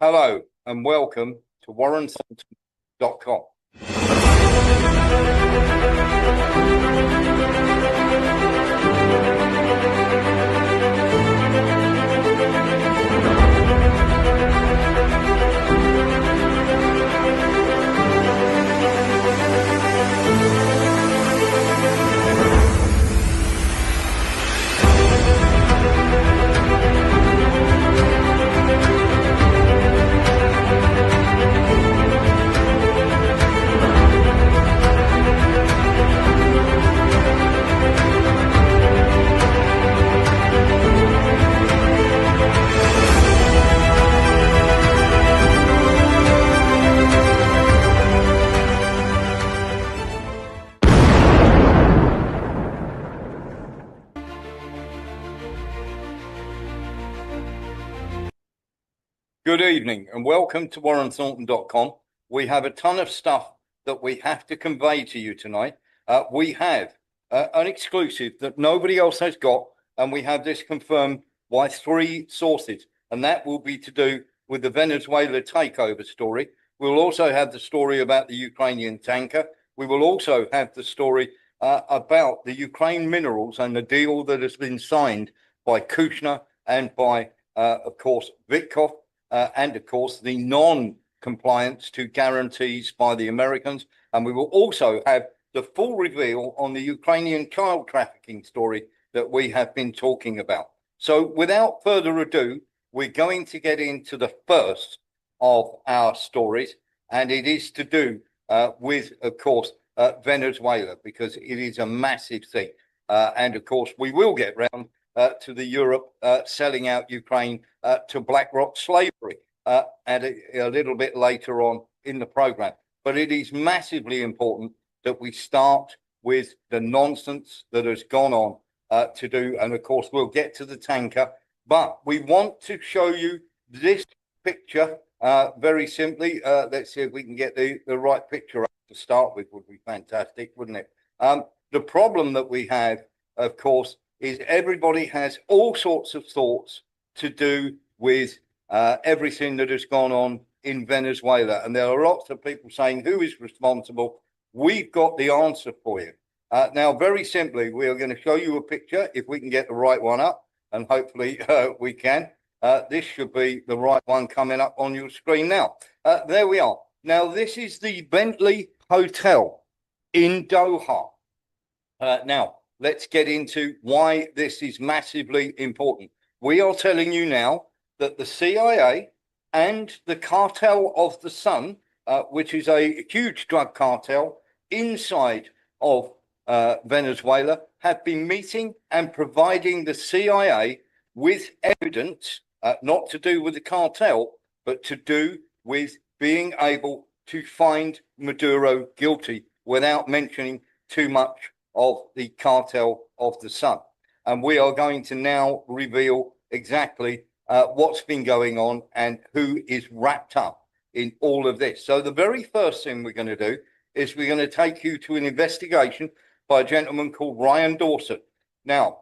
Hello and welcome to WarrenThornton.com. Good evening and welcome to WarrenThornton.com. We have a ton of stuff that we have to convey to you tonight. We have an exclusive that nobody else has got, and we have this confirmed by 3 sources, and that will be to do with the Venezuela takeover story. We'll also have the story about the Ukrainian tanker. We will also have the story about the Ukraine minerals and the deal that has been signed by Kushner and by, of course, Vitkov. And, of course, the non-compliance to guarantees by the Americans. And we will also have the full reveal on the Ukrainian child trafficking story that we have been talking about. So without further ado, we're going to get into the first of our stories, and it is to do with, of course, Venezuela, because it is a massive thing. And, of course, we will get round to the Europe selling out Ukraine to BlackRock slavery and a little bit later on in the program. But it is massively important that we start with the nonsense that has gone on to do. And of course, we'll get to the tanker. But we want to show you this picture very simply. Let's see if we can get the right picture up to start with. Would be fantastic, wouldn't it? The problem that we have, of course, is everybody has all sorts of thoughts to do with everything that has gone on in Venezuela. And there are lots of people saying, who is responsible? We've got the answer for you. Now, very simply, we are going to show you a picture, if we can get the right one up, and hopefully we can. This should be the right one coming up on your screen now. There we are. Now, this is the Bentley Hotel in Doha. Now, let's get into why this is massively important. We are telling you now that the CIA and the Cartel of the Sun, which is a huge drug cartel inside of Venezuela, have been meeting and providing the CIA with evidence, not to do with the cartel, but to do with being able to find Maduro guilty without mentioning too much of the Cartel of the Sun. And we are going to now reveal exactly what's been going on and who is wrapped up in all of this. So the very first thing we're going to do is we're going to take you to an investigation by a gentleman called Ryan Dawson. Now,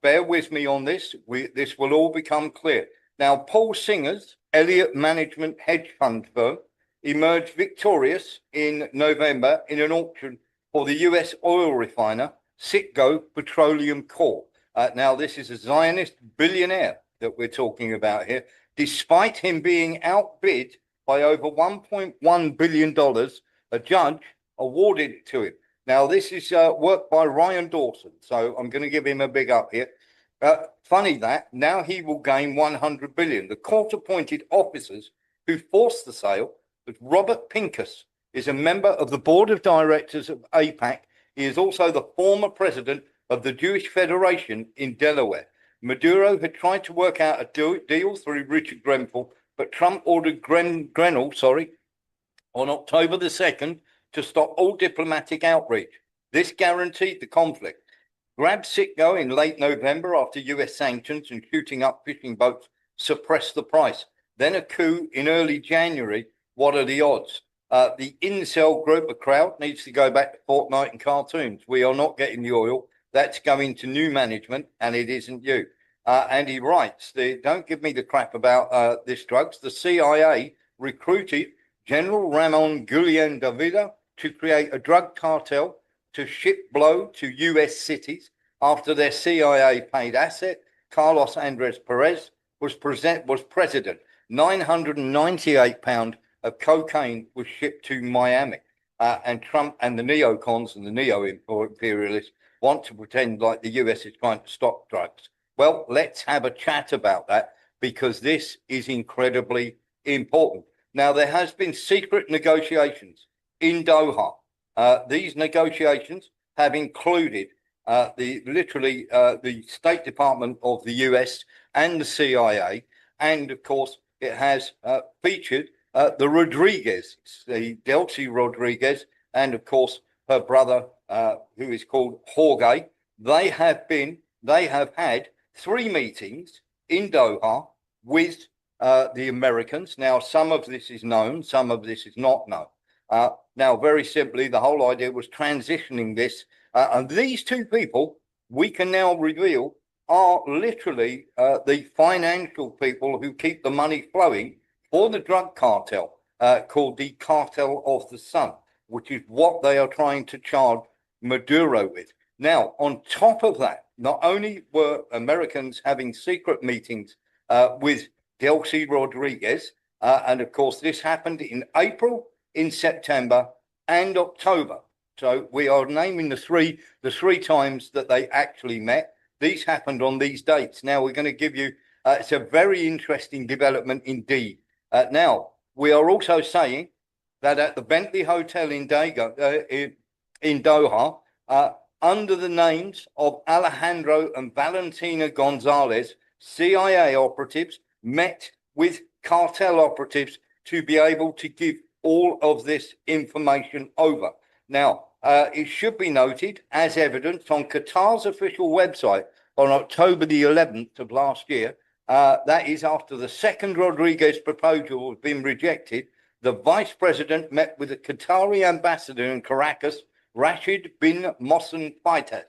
bear with me on this. This will all become clear. Now, Paul Singer's Elliott Management hedge fund firm emerged victorious in November in an auction for the US oil refiner Citgo Petroleum Corp. Now, this is a Zionist billionaire that we're talking about here. Despite him being outbid by over $1.1 billion, a judge awarded it to him. Now, this is work by Ryan Dawson, so I'm going to give him a big up here. Funny that now he will gain $100 billion. The court-appointed officers who forced the sale was Robert Pincus, is a member of the board of directors of AIPAC. He is also the former president of the Jewish Federation in Delaware. Maduro had tried to work out a deal through Richard Grenfell, but Trump ordered Grenell, on October the 2nd to stop all diplomatic outreach. This guaranteed the conflict. Grabbed Citgo in late November after US sanctions and shooting up fishing boats suppressed the price. Then a coup in early January. What are the odds? The incel group of crowd needs to go back to Fortnite and cartoons. We are not getting the oil. That's going to new management, and it isn't you. and he writes, don't give me the crap about this drugs. The CIA recruited General Ramon Guillén Davida to create a drug cartel to ship blow to U.S. cities after their CIA paid asset, Carlos Andres Perez, was president. 998 pounds of cocaine was shipped to Miami. And Trump and the neocons and the neo-imperialists want to pretend like the US is trying to stop drugs. Well, let's have a chat about that because this is incredibly important. Now, there has been secret negotiations in Doha. These negotiations have included the State Department of the US and the CIA, and of course, it has featured the Rodriguez, the Delcy Rodriguez, and of course her brother, who is called Jorge. They have had 3 meetings in Doha with the Americans. Now, some of this is known, some of this is not known. Now, very simply, the whole idea was transitioning this, and these 2 people we can now reveal are literally the financial people who keep the money flowing for the drug cartel, called the Cartel of the Sun, which is what they are trying to charge Maduro with. Now, on top of that, not only were Americans having secret meetings with Delcy Rodriguez, and of course this happened in April, in September, and October. So we are naming the three times that they actually met. These happened on these dates. Now we're going to give you, it's a very interesting development indeed. Now, we are also saying that at the Bentley Hotel in Doha, under the names of Alejandro and Valentina Gonzalez, CIA operatives met with cartel operatives to be able to give all of this information over. Now, it should be noted, as evidenced on Qatar's official website on October the 11th of last year, that is after the second Rodriguez proposal has been rejected, the vice president met with the Qatari ambassador in Caracas, Rashid bin Mohsen Faitat.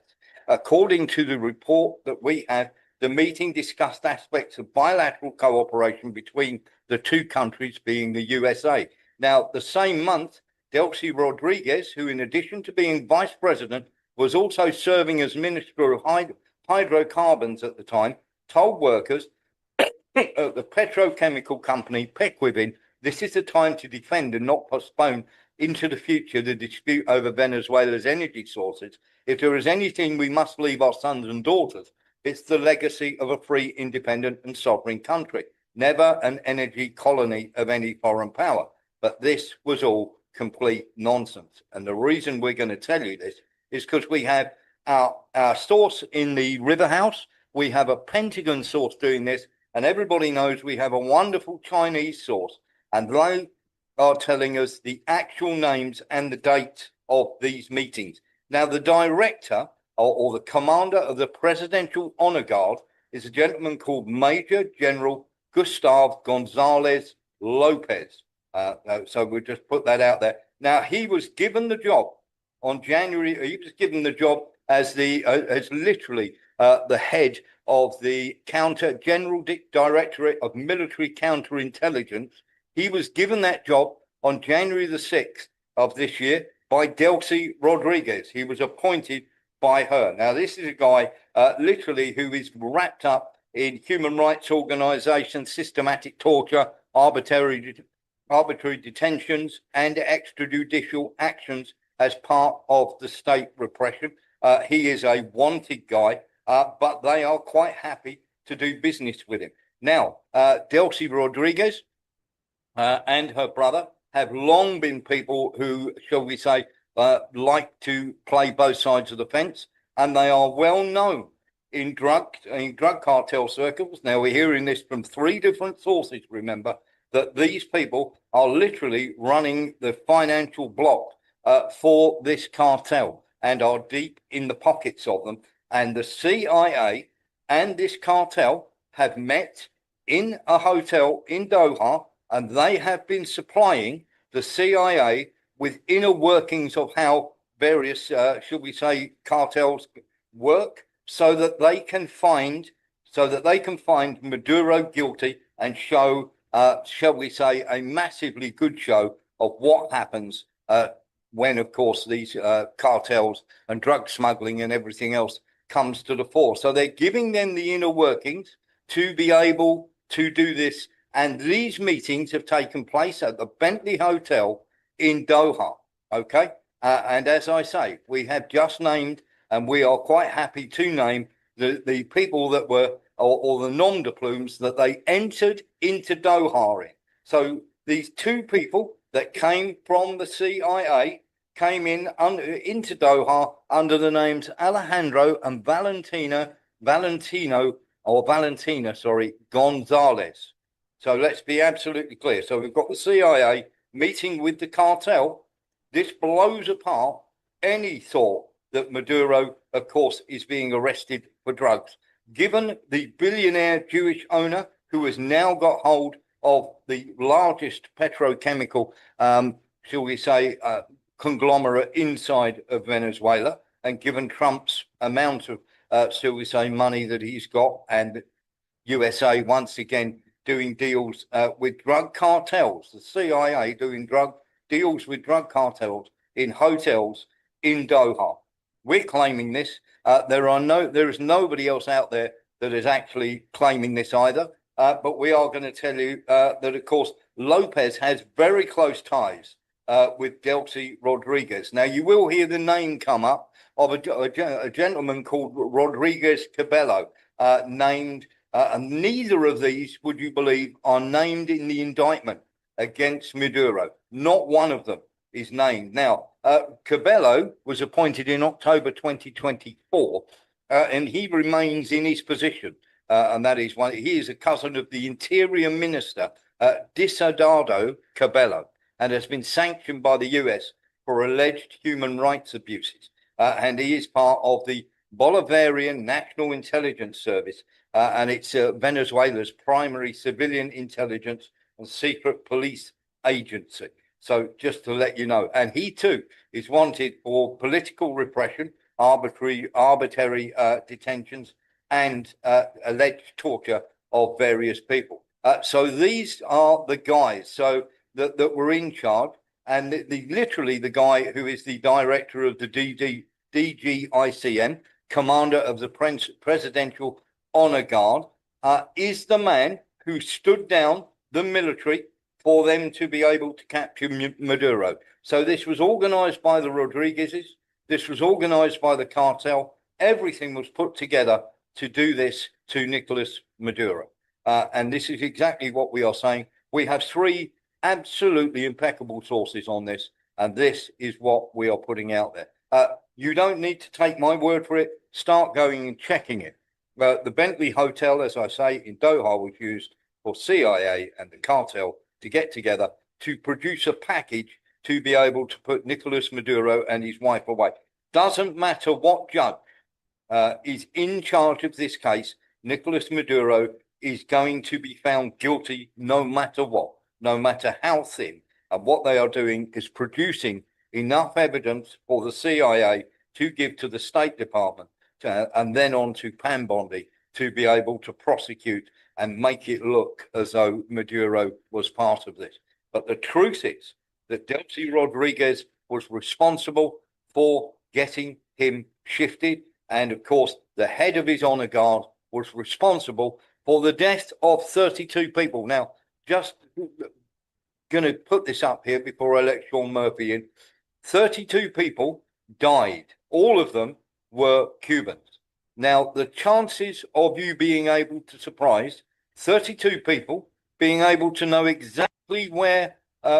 According to the report that we have, the meeting discussed aspects of bilateral cooperation between the 2 countries, being the USA. Now, the same month, Delcy Rodriguez, who in addition to being vice president, was also serving as Minister of Hydrocarbons at the time, told workers at the petrochemical company Pequivin, this is the time to defend and not postpone into the future the dispute over Venezuela's energy sources. If there is anything we must leave our sons and daughters, it's the legacy of a free, independent and sovereign country, never an energy colony of any foreign power. But this was all complete nonsense. And the reason we're going to tell you this is because we have our source in the River House, we have a Pentagon source doing this, and everybody knows we have a wonderful Chinese source, and they are telling us the actual names and the dates of these meetings. Now, the director or the commander of the Presidential Honor Guard is a gentleman called Major General Gustav Gonzalez Lopez. So we'll just put that out there. Now, he was given the job on January, he was given the job as literally the head of the General Directorate of Military Counterintelligence. He was given that job on January the 6th of this year by Delcy Rodriguez. He was appointed by her. Now, this is a guy literally who is wrapped up in human rights organizations, systematic torture, arbitrary detentions, and extrajudicial actions as part of the state repression. He is a wanted guy, but they are quite happy to do business with him. Now, Delcy Rodriguez and her brother have long been people who, shall we say, like to play both sides of the fence, and they are well known in drug cartel circles. Now, we're hearing this from 3 different sources, remember, that these people are literally running the financial block for this cartel and are deep in the pockets of them. And the CIA and this cartel have met in a hotel in Doha, and they have been supplying the CIA with inner workings of how various, should we say, cartels work, so that they can find so that they can find Maduro guilty and show, shall we say, a massively good show of what happens when, of course, these cartels and drug smuggling and everything else comes to the fore. So they're giving them the inner workings to be able to do this. And these meetings have taken place at the Bentley Hotel in Doha. Okay. And as I say, we have just named, and we are quite happy to name the people that were, or the nom de plumes that they entered into Doha in. So these two people that came from the CIA came into Doha under the names Alejandro and Valentina, sorry, Gonzalez. So let's be absolutely clear. So we've got the CIA meeting with the cartel. This blows apart any thought that Maduro, of course, is being arrested for drugs. Given the billionaire Jewish owner who has now got hold of the largest petrochemical, shall we say, conglomerate inside of Venezuela, and given Trump's amount of, shall we say, money that he's got, and USA once again doing deals with drug cartels, the CIA doing deals with drug cartels in hotels in Doha. We're claiming this. There is nobody else out there that is actually claiming this either. But we are going to tell you that, of course, Lopez has very close ties with Delcy Rodriguez. Now, you will hear the name come up of a gentleman called Rodriguez Cabello, named, and neither of these, would you believe, are named in the indictment against Maduro. Not one of them is named. Now, Cabello was appointed in October 2024, and he remains in his position. And that is he is a cousin of the Interior Minister, Diosdado Cabello, and has been sanctioned by the US for alleged human rights abuses. And he is part of the Bolivarian National Intelligence Service, and it's Venezuela's primary civilian intelligence and secret police agency. So just to let you know, and he too is wanted for political repression, arbitrary detentions, and alleged torture of various people. So these are the guys that were in charge, and literally the guy who is the director of the DGICM, commander of the Presidential Honor Guard, is the man who stood down the military for them to be able to capture Maduro. So this was organized by the Rodriguezes. This was organized by the cartel. Everything was put together to do this to Nicolas Maduro. And this is exactly what we are saying. We have three absolutely impeccable sources on this, and this is what we are putting out there. You don't need to take my word for it. Start going and checking it. The Bentley Hotel, as I say, in Doha was used for CIA and the cartel to get together to produce a package to be able to put Nicolas Maduro and his wife away. Doesn't matter what judge is in charge of this case, Nicolas Maduro is going to be found guilty no matter what, no matter how thin. And what they are doing is producing enough evidence for the CIA to give to the State Department and then on to Pam Bondi to be able to prosecute and make it look as though Maduro was part of this. But the truth is that Delcy Rodriguez was responsible for getting him shifted. And of course, the head of his honor guard was responsible for the death of 32 people. Now, just going to put this up here before I let Sean Murphy in. 32 people died. All of them were Cubans. Now, the chances of you being able to surprise 32 people, being able to know exactly where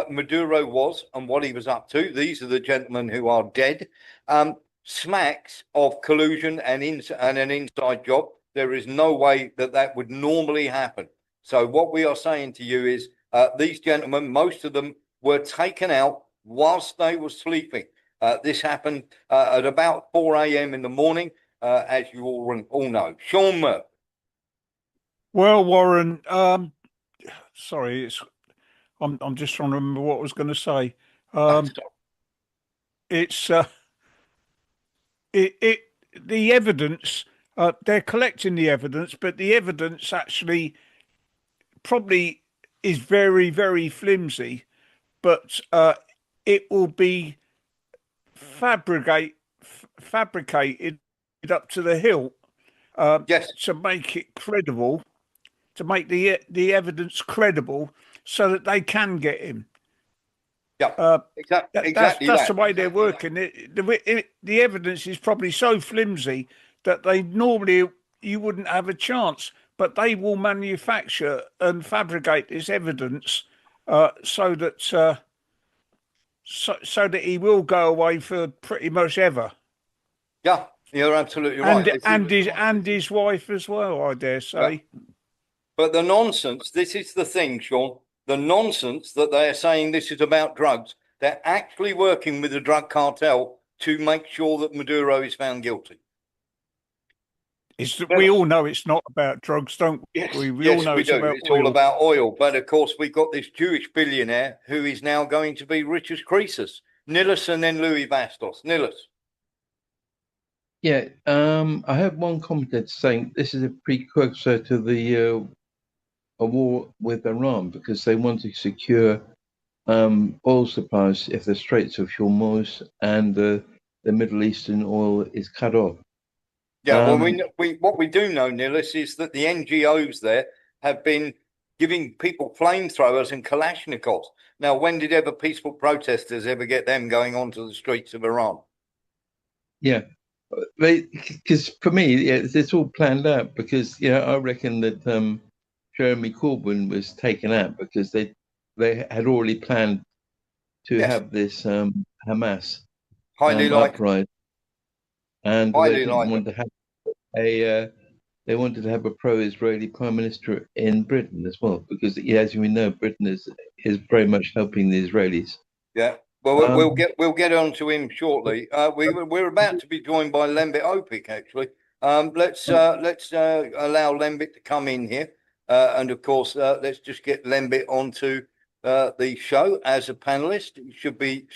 Maduro was and what he was up to, these are the gentlemen who are dead, smacks of collusion and an inside job. There is no way that would normally happen. So what we are saying to you is these gentlemen, most of them were taken out whilst they were sleeping. This happened at about 4 a.m. in the morning, as you all know. Sean Murphy. Well, Warren, sorry, I'm just trying to remember what I was going to say. It's it the evidence They're collecting the evidence, but the evidence actually probably is very, very flimsy. But it will be fabricated up to the hilt Yes. to make it credible, to make the evidence credible, so that they can get him. Yeah. Uh, Exactly that's the that. way they're working. The evidence is probably so flimsy that they normally you wouldn't have a chance, but they will manufacture and fabricate this evidence so that so that he will go away for pretty much ever, Yeah, you're absolutely right. and his wife as well, I dare Yeah. say. But the nonsense, this is the thing, Sean, the nonsense that they are saying this is about drugs. They're actually working with the drug cartel to make sure that Maduro is found guilty. It's that we Well, all know it's not about drugs, don't yes, we? We all yes, know we it's do. about It's all oil. about oil. But of course, we've got this Jewish billionaire who is now going to be rich as Croesus. Nilus and then Louis Bastos. Nilus. Yeah, I heard one commentator saying this is a precursor to the a war with Iran because they want to secure oil supplies if the Straits of Hormuz and the Middle Eastern oil is cut off. Yeah, well, what we do know, Nilus, is that the NGOs there have been giving people flamethrowers and Kalashnikovs. Now, when did ever peaceful protesters ever get them going onto the streets of Iran? Yeah, because for me, yeah, it's all planned out because I reckon that Jeremy Corbyn was taken out because they had already planned to Yes, have this Hamas highly likely. uprising, and they Highly didn't likely. want to have they wanted to have a pro-Israeli prime minister in Britain as well because, as we know, Britain is very much helping the Israelis. Yeah. Well, Um, we'll get on to him shortly. We're about to be joined by Lembit Opik actually. Let's allow Lembit to come in here, and of course, let's just get Lembit onto the show as a panelist. He should be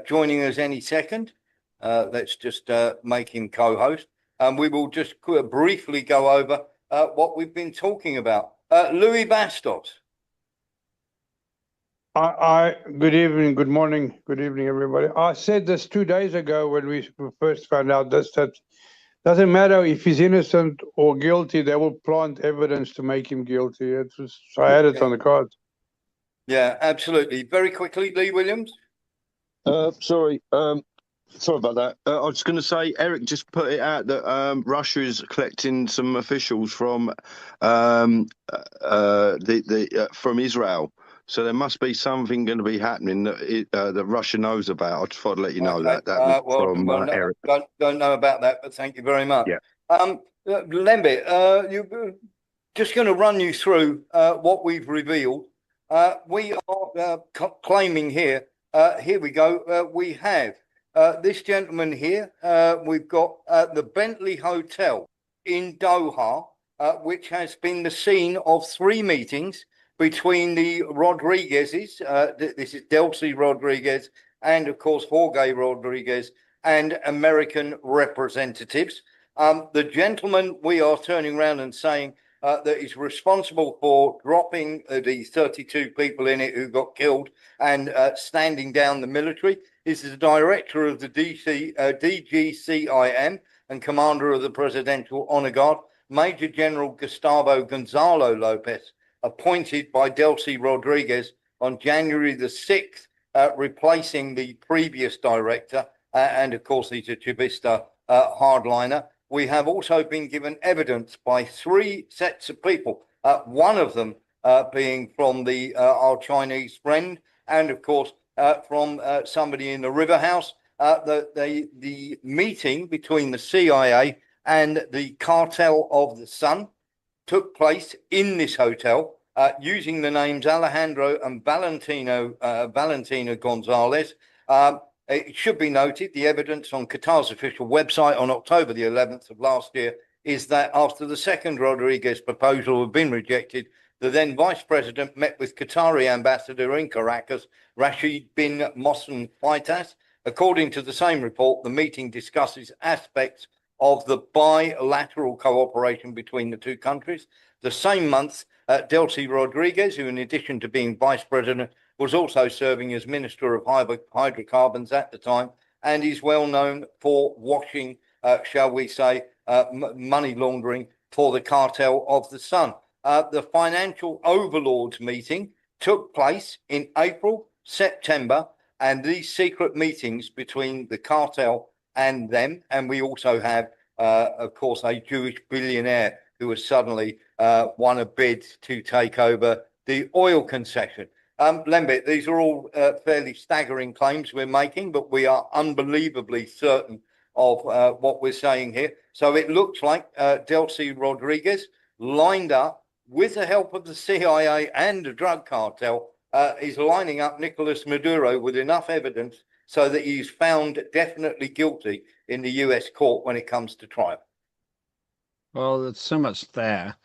joining us any second. Let's just make him co-host, and we will just briefly go over what we've been talking about. Louis Bastos. Good evening, good morning, good evening, everybody. I said this 2 days ago when we first found out this, that doesn't matter if he's innocent or guilty, they will plant evidence to make him guilty. I had it on the cards. Yeah, absolutely. Very quickly, Lee Williams. Sorry about that. I was going to say, Eric just put it out that Russia is collecting some officials from from Israel. So there must be something going to be happening that Russia knows about. I just thought I'd let you know that. That was from Eric. Don't know about that, but thank you very much. Yeah. Lembit, you just going to run you through what we've revealed. We are claiming here. Here we go. We have this gentleman here. We've got the Bentley Hotel in Doha, which has been the scene of 3 meetings between the Rodriguezes. This is Delcy Rodriguez and, of course, Jorge Rodriguez and American representatives. The gentleman we are turning around and saying that is responsible for dropping the 32 people in it who got killed and standing down the military is the director of the DGCIM and commander of the Presidential Honor Guard, Major General Gustavo Gonzalo Lopez, appointed by Delcy Rodriguez on January the 6th, replacing the previous director, and of course he's a Chavista hardliner. We have also been given evidence by 3 sets of people, one of them being from our Chinese friend, and of course from somebody in the River House, the meeting between the CIA and the Cartel of the Sun took place in this hotel using the names Alejandro and Valentina Gonzalez. It should be noted, the evidence on Qatar's official website on October the 11th of last year is that after the second Rodriguez proposal had been rejected, the then vice president met with Qatari ambassador in Caracas, Rashid bin Mohsen Faitas. According to the same report, the meeting discusses aspects of the bilateral cooperation between the two countries. The same month, Delcy Rodriguez, who in addition to being vice president, was also serving as Minister of Hydrocarbons at the time, and is well known for washing, shall we say, money laundering for the cartel of the Sun. The financial overlords meeting took place in April, September, and these secret meetings between the cartel and them, and we also have, of course, a Jewish billionaire who has suddenly won a bid to take over the oil concession. Lembit, these are all fairly staggering claims we're making, but we are unbelievably certain of what we're saying here. So it looks like Delcy Rodriguez, lined up with the help of the CIA and the drug cartel, is lining up Nicolas Maduro with enough evidence so that he's found definitely guilty in the US court when it comes to trial. Well, there's so much there.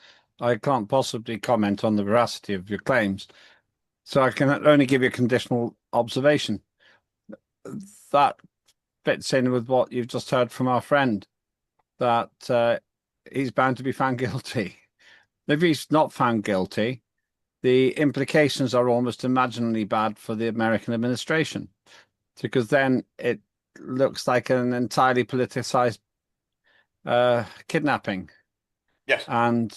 I can't possibly comment on the veracity of your claims. So I can only give you a conditional observation. That fits in with what you've just heard from our friend, that he's bound to be found guilty. If he's not found guilty, the implications are almost imaginably bad for the American administration, because then it looks like an entirely politicized kidnapping. Yes. And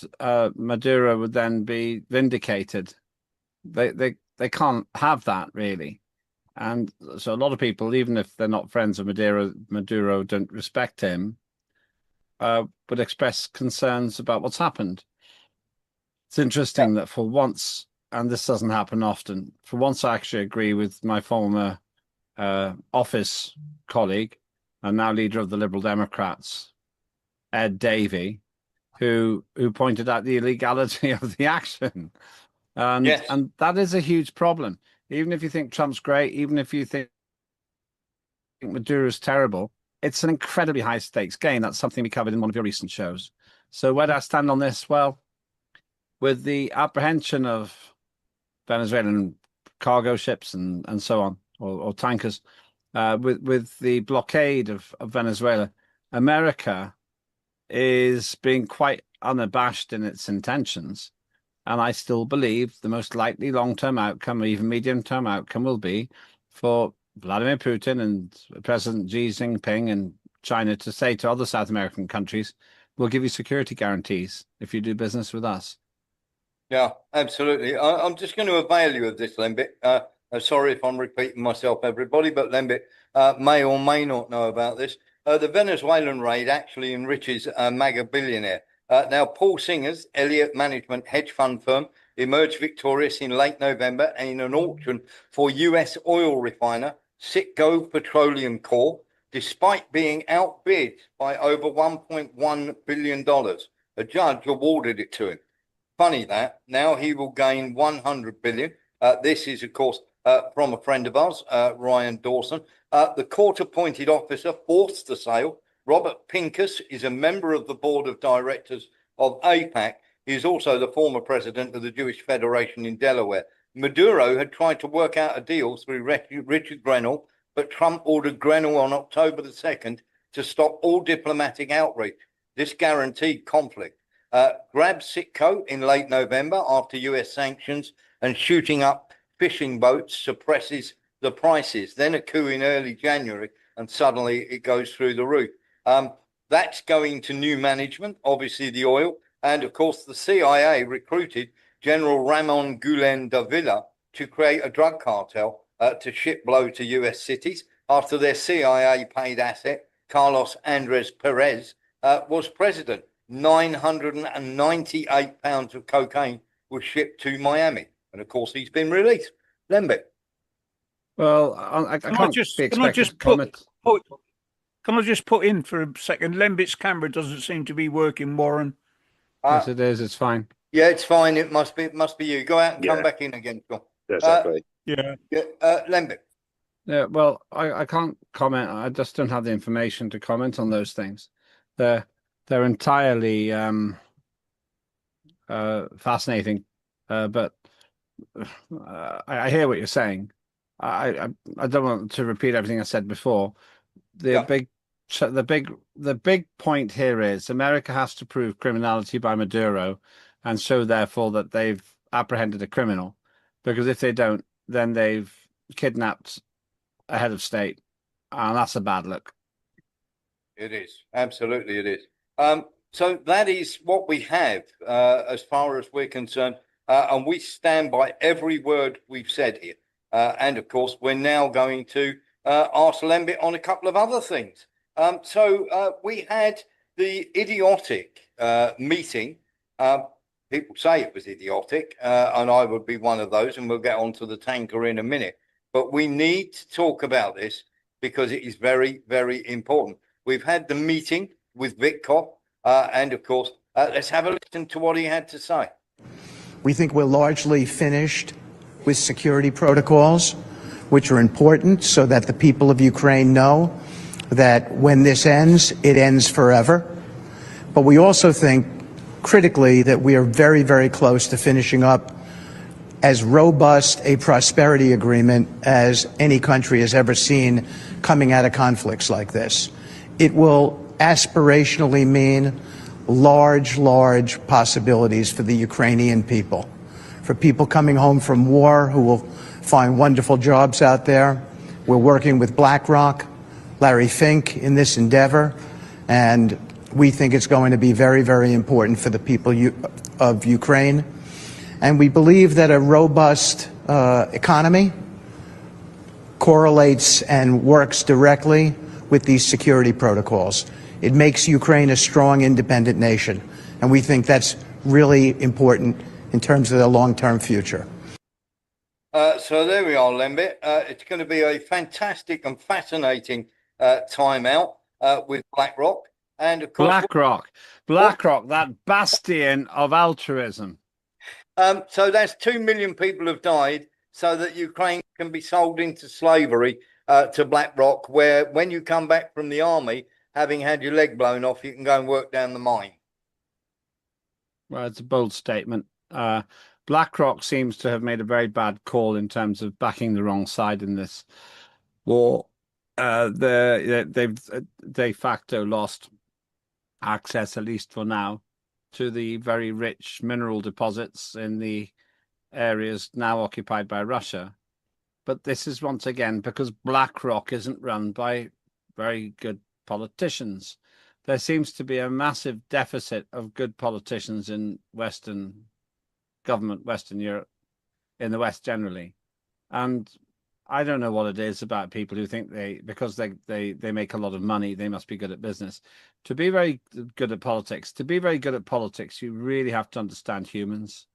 Maduro would then be vindicated. They can't have that, really. And so a lot of people, even if they're not friends of Maduro don't respect him, would express concerns about what's happened. It's interesting that for once, and this doesn't happen often, for once I actually agree with my former office colleague, and now leader of the Liberal Democrats, Ed Davey, who pointed out the illegality of the action. And, yes. And that is a huge problem. Even if you think Trump's great, even if you think Maduro's terrible, it's an incredibly high stakes game. That's something we covered in one of your recent shows. So where do I stand on this? Well, with the apprehension of Venezuelan cargo ships and so on, or tankers, with the blockade of Venezuela, America is being quite unabashed in its intentions. And I still believe the most likely long-term outcome, or even medium-term outcome, will be for Vladimir Putin and President Xi Jinping and China to say to other South American countries, we'll give you security guarantees if you do business with us. Yeah, absolutely. I'm just going to avail you of this, Lembit. Sorry if I'm repeating myself, everybody, but Lembit may or may not know about this. The Venezuelan raid actually enriches a MAGA billionaire. Now, Paul Singer's Elliott Management hedge fund firm emerged victorious in late November in an auction for US oil refiner Citgo Petroleum Corp, despite being outbid by over $1.1 billion. A judge awarded it to him. Funny that. Now he will gain 100 billion. This is, of course, from a friend of ours, Ryan Dawson. The court-appointed officer forced the sale. Robert Pincus is a member of the board of directors of AIPAC. He is also the former president of the Jewish Federation in Delaware. Maduro had tried to work out a deal through Richard Grenell, but Trump ordered Grenell on October the 2nd to stop all diplomatic outreach. This guaranteed conflict. Grabbed Citgo in late November after US sanctions, and shooting up fishing boats suppresses the prices. Then a coup in early January, and suddenly it goes through the roof. That's going to new management, obviously the oil. And of course, the CIA recruited General Ramon Gulen Davila to create a drug cartel to ship blow to US cities after their CIA paid asset, Carlos Andres Perez, was president. 998 pounds of cocaine was shipped to Miami. And of course, he's been released. Lembit. Well, I can't Can I just put in for a second? Lembit's camera doesn't seem to be working, Warren. Yes, it is. It's fine. Yeah, it's fine. It must be you. Go out and come back in again, John. Exactly. Lembit. Yeah, well, I can't comment. I just don't have the information to comment on those things. They're entirely fascinating, but I hear what you're saying. I don't want to repeat everything I said before. The big the big point here is America has to prove criminality by Maduro and show therefore that they've apprehended a criminal, because if they don't, then they've kidnapped a head of state, and that's a bad look. It is. Absolutely, it is. So that is what we have as far as we're concerned. And we stand by every word we've said here. And of course, we're now going to ask Lembit on a couple of other things. So we had the idiotic meeting. People say it was idiotic, and I would be one of those, and we'll get onto the tanker in a minute. But we need to talk about this because it is very, very important. We've had the meeting with Vitkov, and of course, let's have a listen to what he had to say. We think we're largely finished with security protocols, which are important so that the people of Ukraine know that when this ends, it ends forever. But we also think, critically, that we are very, very close to finishing up as robust a prosperity agreement as any country has ever seen coming out of conflicts like this. It will aspirationally mean large, large possibilities for the Ukrainian people, for people coming home from war who will find wonderful jobs out there. We're working with BlackRock, Larry Fink in this endeavor, and we think it's going to be very, very important for the people of Ukraine. And we believe that a robust economy correlates and works directly with these security protocols. It makes Ukraine a strong, independent nation. And we think that's really important in terms of their long-term future. So there we are, Lembit. It's going to be a fantastic and fascinating time out with BlackRock. And of course, BlackRock, that bastion of altruism. So that's 2 million people have died so that Ukraine can be sold into slavery to BlackRock, where when you come back from the army, having had your leg blown off, you can go and work down the mine. Well, it's a bold statement. BlackRock seems to have made a very bad call in terms of backing the wrong side in this war. They've de facto lost access, at least for now, to the very rich mineral deposits in the areas now occupied by Russia. But this is once again because BlackRock isn't run by very good politicians. There seems to be a massive deficit of good politicians in Western government, Western Europe, in the West generally. And I don't know what it is about people who think because they make a lot of money, they must be good at business. To be very good at politics, you really have to understand humans.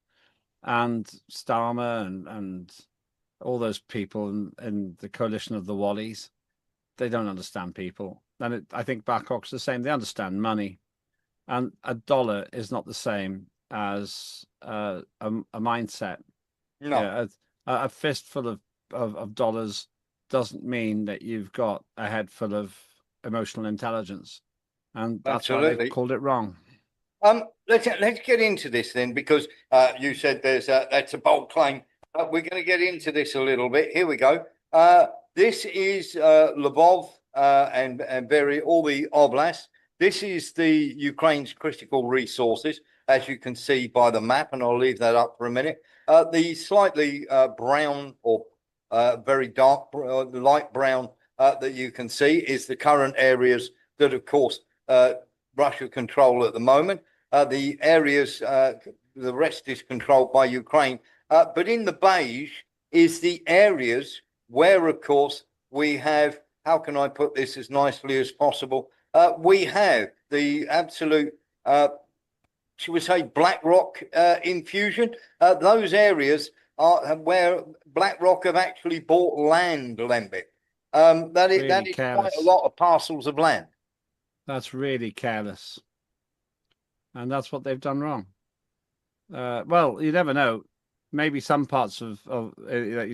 And Starmer and all those people in the coalition of the Wallies, they don't understand people. And I think BlackRock's the same. They understand money. And a dollar is not the same as a mindset. No. Yeah, a fistful of dollars doesn't mean that you've got a head full of emotional intelligence. And that's why they've called it wrong. Let's get into this then, because you said that's a bold claim. We're going to get into this a little bit. Here we go. This is Lvov and all the oblasts. This is the Ukraine's critical resources, as you can see by the map, and I'll leave that up for a minute. The slightly brown or very dark, light brown that you can see is the current areas that, of course, Russia control at the moment. The areas, the rest is controlled by Ukraine. But in the beige is the areas where, of course, we have, how can I put this as nicely as possible? We have the absolute, should we say, BlackRock infusion. Those areas are where BlackRock have actually bought land, Lembit. That is quite a lot of parcels of land. That's really careless. And that's what they've done wrong. Well, you never know. Maybe some parts of that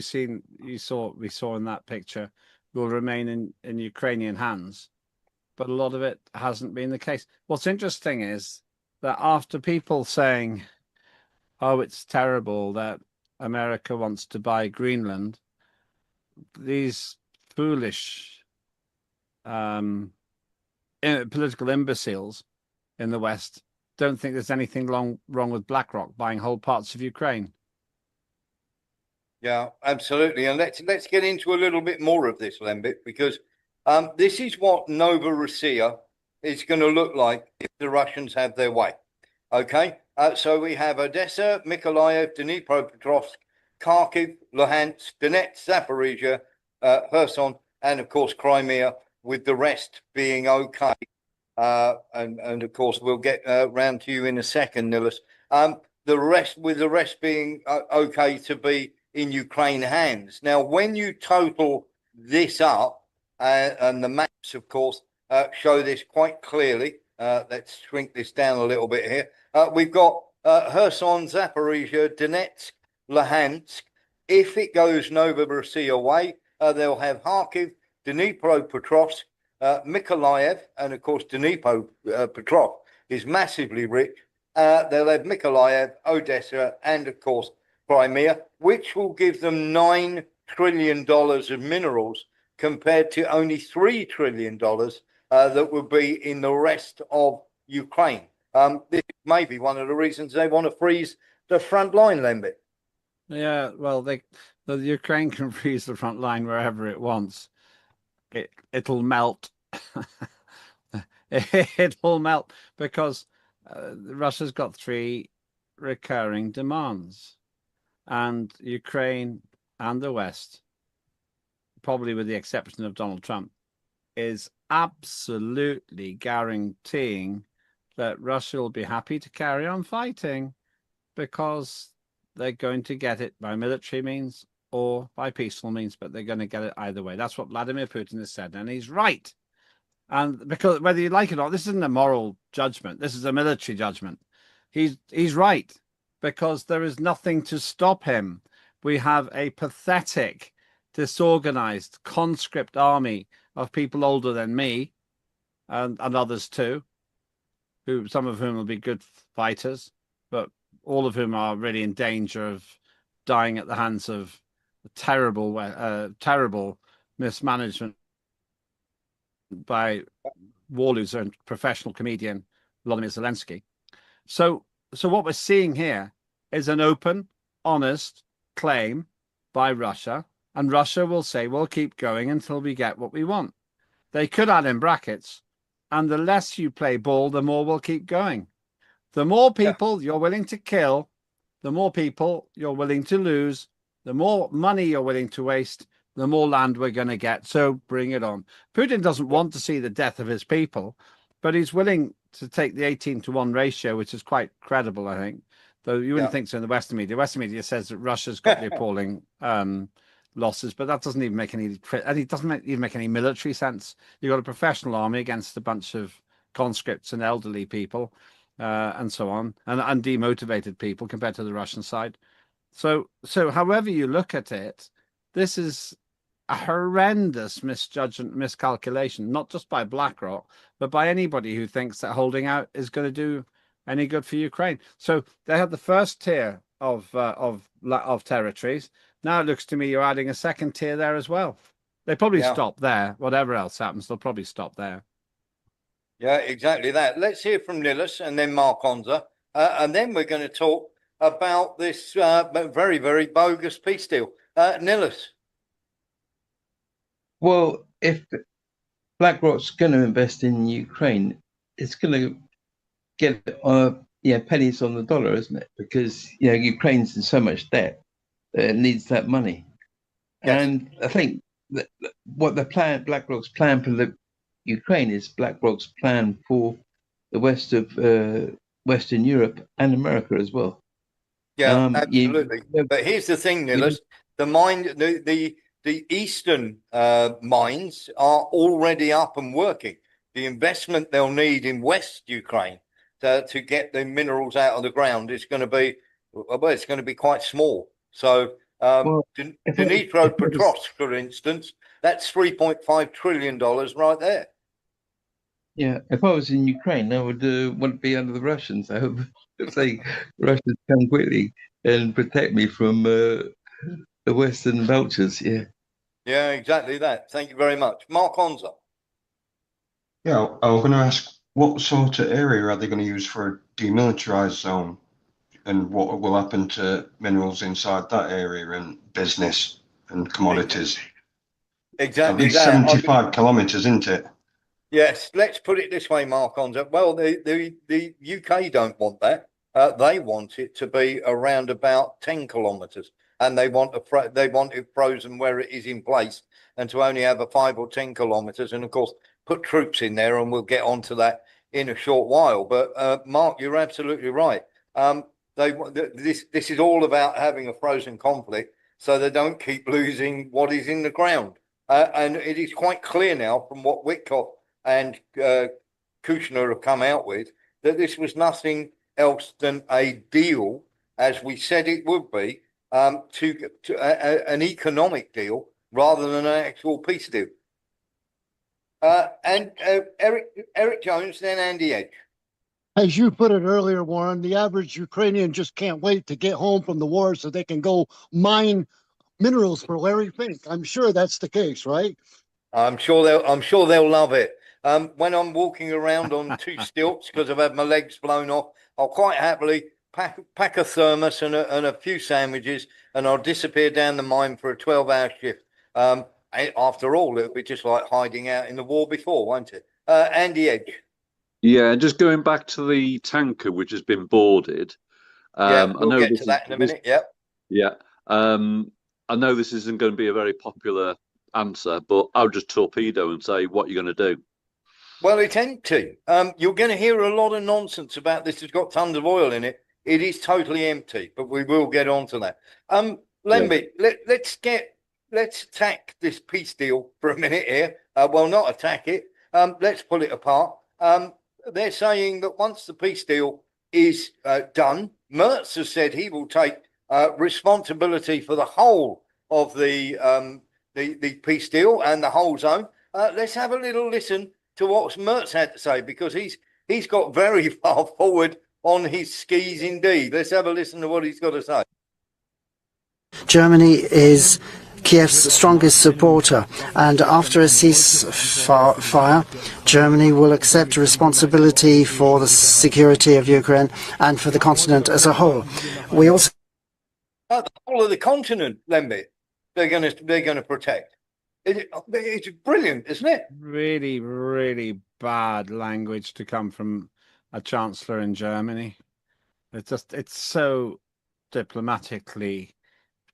we saw in that picture will remain in Ukrainian hands, but a lot of it hasn't been the case. What's interesting is that after people saying, "Oh, it's terrible that America wants to buy Greenland," these foolish political imbeciles in the West don't think there's anything wrong with BlackRock buying whole parts of Ukraine. Yeah, absolutely. And let's get into a little bit more of this, Lembit, because this is what Novorossiya is going to look like if the Russians have their way. Okay, so we have Odessa, Mykolaiv, Dnipropetrovsk, Kharkiv, Luhansk, Donetsk, Zaporizhia, Kherson, and of course Crimea, with the rest being okay. And of course we'll get round to you in a second, Nilis. The rest being okay to be in Ukraine hands. Now, when you total this up, and the maps, of course, show this quite clearly. Let's shrink this down a little bit here. We've got Kherson, Zaporizhia, Donetsk, Luhansk. If it goes Novorossiya way, they'll have Kharkiv, Dnipropetrovsk, Mykolaiv, and of course Dnipropetrovsk is massively rich. They'll have Mykolaiv, Odessa, and of course Crimea, which will give them $9 trillion of minerals compared to only $3 trillion that would be in the rest of Ukraine. This may be one of the reasons they want to freeze the front line, Lembit. Yeah, well, the Ukraine can freeze the front line wherever it wants. It'll melt. It'll melt because Russia's got 3 recurring demands, and Ukraine and the West, probably with the exception of Donald Trump, is absolutely guaranteeing that Russia will be happy to carry on fighting because they're going to get it by military means or by peaceful means, but they're going to get it either way. That's what Vladimir Putin has said, and he's right. And because whether you like it or not, this isn't a moral judgment. This is a military judgment. He's right, because there is nothing to stop him. We have a pathetic, disorganized, conscript army of people older than me and others too, some of whom will be good fighters, but all of whom are really in danger of dying at the hands of terrible mismanagement by war loser and professional comedian Volodymyr Zelensky. So what we're seeing here is an open, honest claim by Russia, and Russia will say, we'll keep going until we get what we want. They could add in brackets, and the less you play ball, the more we'll keep going. The more people you're willing to kill, the more people you're willing to lose, the more money you're willing to waste, the more land we're going to get. So bring it on. Putin doesn't want to see the death of his people, but he's willing to take the 18-to-1 ratio, which is quite credible, I think. Though you wouldn't think so in the Western media. Western media says that Russia's got the appalling losses, but that doesn't even make any military sense. You've got a professional army against a bunch of conscripts and elderly people, and so on, and demotivated people compared to the Russian side. So however you look at it, this is a horrendous misjudgment, miscalculation, not just by BlackRock, but by anybody who thinks that holding out is going to do any good for Ukraine. So they had the first tier of territories. Now it looks to me you're adding a second tier there as well. They probably stop there. Whatever else happens, they'll probably stop there. Yeah, exactly that. Let's hear from Nilis and then Mark Onza, and then we're going to talk about this very, very bogus peace deal. Nilis. Well, if BlackRock's going to invest in Ukraine, it's going to get pennies on the dollar, isn't it? Because Ukraine's in so much debt that it needs that money. Yes. And I think that what BlackRock's plan for the Ukraine is BlackRock's plan for the west of Western Europe and America as well. Yeah, absolutely. But here's the thing, Nilis: the eastern mines are already up and working. The investment they'll need in West Ukraine to get the minerals out of the ground is going to be, it's going to be quite small. So Dnipropetrovsk, for instance, that's $3.5 trillion right there. Yeah, if I was in Ukraine, I would want to be under the Russians. I hope the Russians come quickly and protect me from the Western vultures. Yeah. Yeah, exactly that. Thank you very much. Mark Onza. Yeah, I was going to ask, what sort of area are they going to use for a demilitarized zone? And what will happen to minerals inside that area and business and commodities? At Exactly least that. 75 kilometres, isn't it? Yes, let's put it this way, Mark Onza. Well, the UK don't want that. They want it to be around about 10 kilometres, and they want it frozen where it is in place, and to only have a 5 or 10 kilometres, and of course put troops in there, and we'll get onto that in a short while. But Mark, you're absolutely right. This is all about having a frozen conflict, so they don't keep losing what is in the ground. And it is quite clear now from what Witkoff and Kushner have come out with that this was nothing else than a deal, as we said it would be, an economic deal rather than an actual peace deal. Eric Jones, then Andy Edge. As you put it earlier, Warren, the average Ukrainian just can't wait to get home from the war so they can go mine minerals for Larry Fink. I'm sure that's the case, right? I'm sure they'll love it. When I'm walking around on two stilts because I've had my legs blown off, I'll quite happily pack a thermos and a few sandwiches, and I'll disappear down the mine for a 12-hour shift. After all, it'll be just like hiding out in the war before, won't it? Andy Edge. Yeah, just going back to the tanker which has been boarded. Yeah, we'll get to that in a minute. Yep. Yeah. I know this isn't going to be a very popular answer, but I'll just torpedo and say what you're going to do. Well, it's empty. You're going to hear a lot of nonsense about this. It's got tons of oil in it. It is totally empty, but we will get on to that. Lemby, let's attack this peace deal for a minute here. Well, not attack it. Let's pull it apart. They're saying that once the peace deal is done, Merz has said he will take responsibility for the whole of the peace deal and the whole zone. Let's have a little listen to what Merz had to say, because he's got very far forward on his skis indeed. Let's have a listen to what he's got to say. Germany is Kiev's strongest supporter, and after a ceasefire, Germany will accept responsibility for the security of Ukraine and for the continent as a whole. We also the whole of the continent, Lemby, they're going to protect. It's brilliant, isn't it? Really, really bad language to come from a chancellor in Germany. It's so diplomatically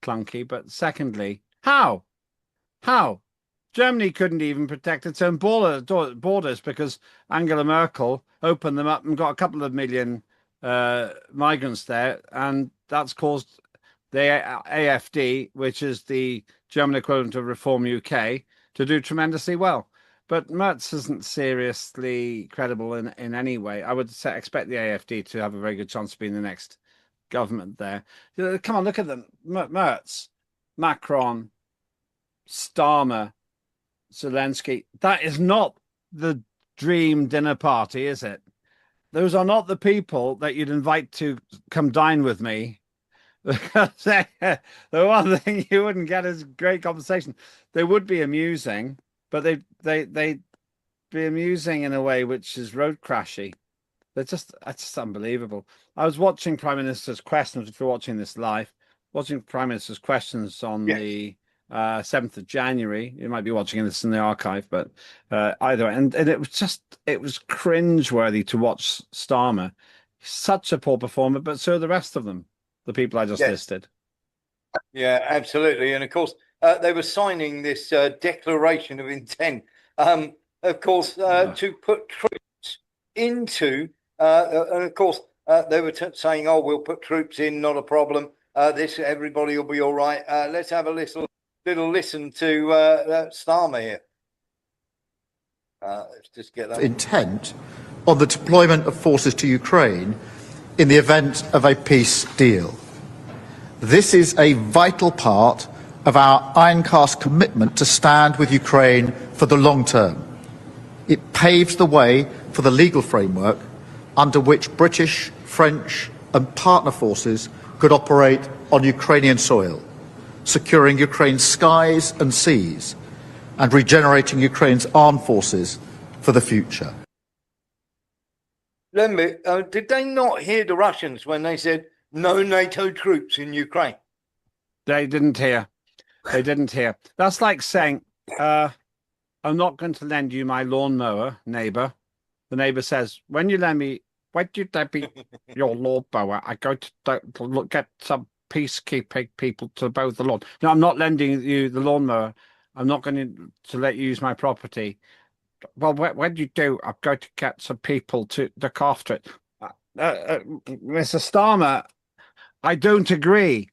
clunky. But secondly, how Germany couldn't even protect its own borders because Angela Merkel opened them up and got a couple of million migrants there, and that's caused the AFD, which is the German equivalent of Reform UK, to do tremendously well. But Merz isn't seriously credible in any way. I would expect the AFD to have a very good chance of being the next government there. Come on, look at them. Merz, Macron, Starmer, Zelensky. That is not the dream dinner party, is it? Those are not the people that you'd invite to come dine with me. Because the one thing you wouldn't get is great conversation. They would be amusing, but they'd be amusing in a way which is road crashy. It's just unbelievable. I was watching Prime Minister's questions. If you're watching this live, watching Prime Minister's questions on the 7th of January. You might be watching this in the archive, but either way. And it was cringeworthy to watch Starmer. Such a poor performer, but so are the rest of them. The people I just listed. Yeah, absolutely. And of course, they were signing this declaration of intent, of course, to put troops into, and of course, they were saying, oh, we'll put troops in, not a problem. Everybody will be all right. Let's have a little listen to Starmer here. Let's just get that. Intent on the deployment of forces to Ukraine in the event of a peace deal. This is a vital part of our ironcast commitment to stand with Ukraine for the long term. It paves the way for the legal framework under which British, French and partner forces could operate on Ukrainian soil, securing Ukraine's skies and seas and regenerating Ukraine's armed forces for the future. Lembit, did they not hear the Russians when they said no NATO troops in Ukraine? They didn't hear. They didn't hear. That's like saying, I'm not going to lend you my lawnmower, neighbour. The neighbour says, when you lend me, when you lend me your lawnmower, I go to look, get some peacekeeping people to mow the lawn. No, I'm not lending you the lawnmower. I'm not going to let you use my property. Well, when you do, I'm going to get some people to look after it. Mr. Starmer, I don't agree.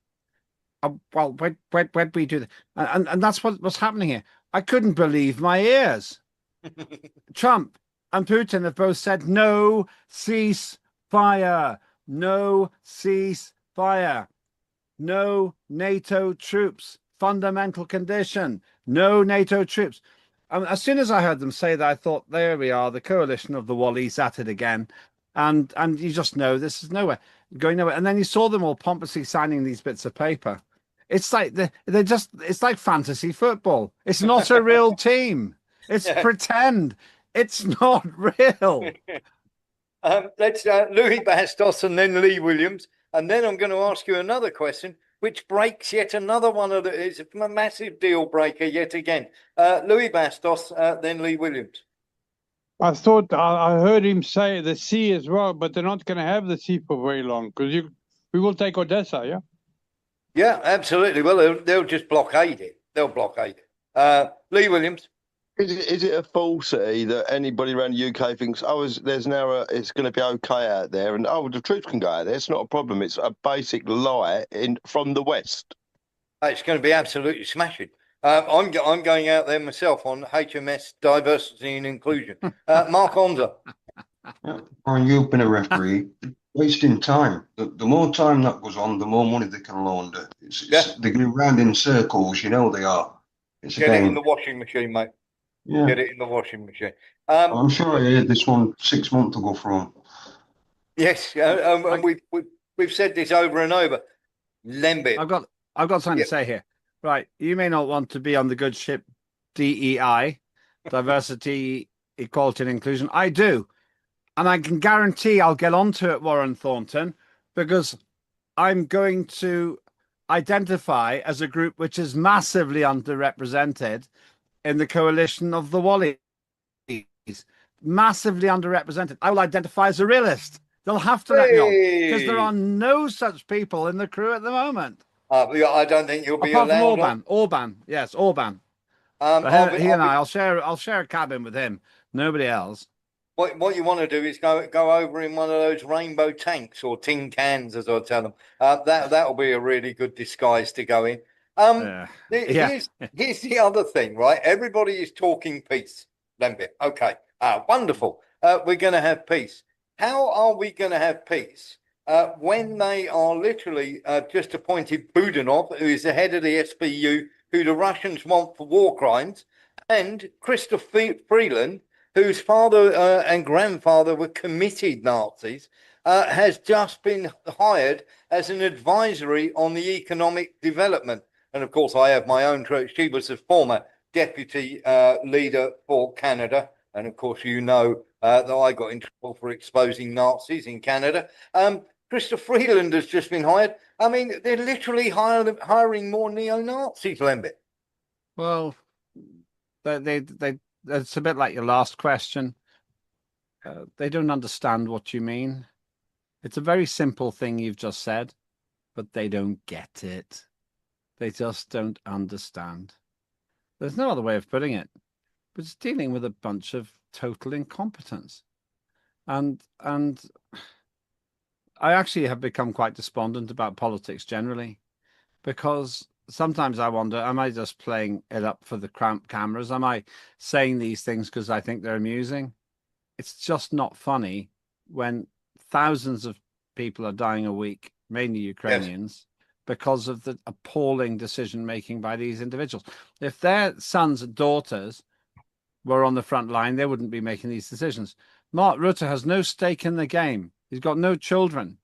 Well, when we do that, and that's what's happening here. I couldn't believe my ears. Trump and Putin have both said no ceasefire, no ceasefire, no NATO troops. Fundamental condition: no NATO troops. As soon as I heard them say that, I thought, there we are, the coalition of the Wallies at it again. And you just know this is going nowhere. And then you saw them all pompously signing these bits of paper. It's like it's like fantasy football. It's not a real team. It's pretend. It's not real. Let's Louis Bastos and then Lee Williams. And then I'm going to ask you another question, which breaks yet another one of it's a massive deal breaker yet again. Louis Bastos, then Lee Williams. I thought I heard him say the sea as well, but they're not going to have the sea for very long because we will take Odessa, yeah? Yeah, absolutely. Well, they'll just blockade it. They'll blockade it. Lee Williams. Is it a falsity that anybody around the UK thinks, there's now it's going to be okay out there, and the troops can go out there? It's not a problem. It's a basic lie from the West. It's going to be absolutely smashing. I'm going out there myself on HMS Diversity and Inclusion. Mark Onder. Brian, you've been a referee. Wasting time. The more time that goes on, the more money they can launder. They're going round in circles. You know they are. It's a Get game. it in the washing machine, mate. Yeah. Get it in the washing machine. I'm sure I heard this one 6 months ago from. Yes, and we've said this over and over. Lembit. I've got something to say here. Right, you may not want to be on the good ship DEI, diversity, equality, and inclusion. I do, and I can guarantee I'll get onto it, Warren Thornton, because I'm going to identify as a group which is massively underrepresented in the coalition of the Wallies. Massively underrepresented. I will identify as a realist. They'll have to let me on because there are no such people in the crew at the moment. I don't think you'll be apart allowed. From Orban, yes, Orban. He and I'll share a cabin with him. Nobody else. What you want to do is go over in one of those rainbow tanks or tin cans, as I tell them. That'll be a really good disguise to go in. Here's the other thing, right? Everybody is talking peace. Lembit. Okay. Wonderful. We're going to have peace. How are we going to have peace when they are literally just appointed Budanov, who is the head of the SBU, who the Russians want for war crimes, and Christopher Freeland, whose father and grandfather were committed Nazis, has just been hired as an advisory on the economic development. And of course, I have my own choice. She was the former deputy leader for Canada. And of course, you know that I got in trouble for exposing Nazis in Canada. Christopher Freeland has just been hired. I mean, they're literally hiring more neo-Nazis, Lembit. Well, it's a bit like your last question. They don't understand what you mean. It's a very simple thing you've just said, but they don't get it. They just don't understand. There's no other way of putting it. But it's dealing with a bunch of total incompetence. And I actually have become quite despondent about politics generally, because sometimes I wonder, am I just playing it up for the cameras? Am I saying these things because I think they're amusing? It's just not funny when thousands of people are dying a week, mainly Ukrainians, because of the appalling decision-making by these individuals. If their sons and daughters were on the front line, they wouldn't be making these decisions. Mark Rutte has no stake in the game. He's got no children.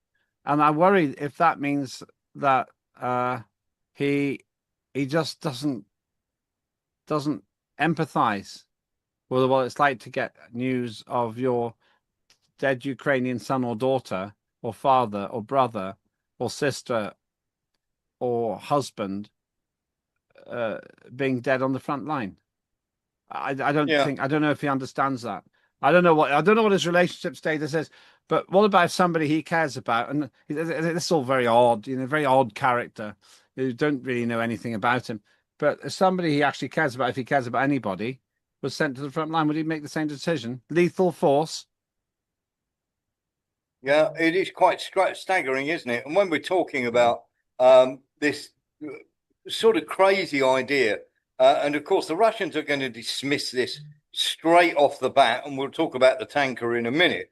And I worry if that means that he just doesn't empathize Well, what it's like to get news of your dead Ukrainian son or daughter or father or brother or sister or husband being dead on the front line. I don't know if he understands that. I don't know what his relationship status is. But what about somebody he cares about? And this is all very odd, very odd character. You don't really know anything about him. But if somebody he actually cares about, if he cares about anybody, was sent to the front line, would he make the same decision? Lethal force? Yeah, it is quite staggering, isn't it? And when we're talking about this sort of crazy idea, and of course the Russians are going to dismiss this straight off the bat, and we'll talk about the tanker in a minute,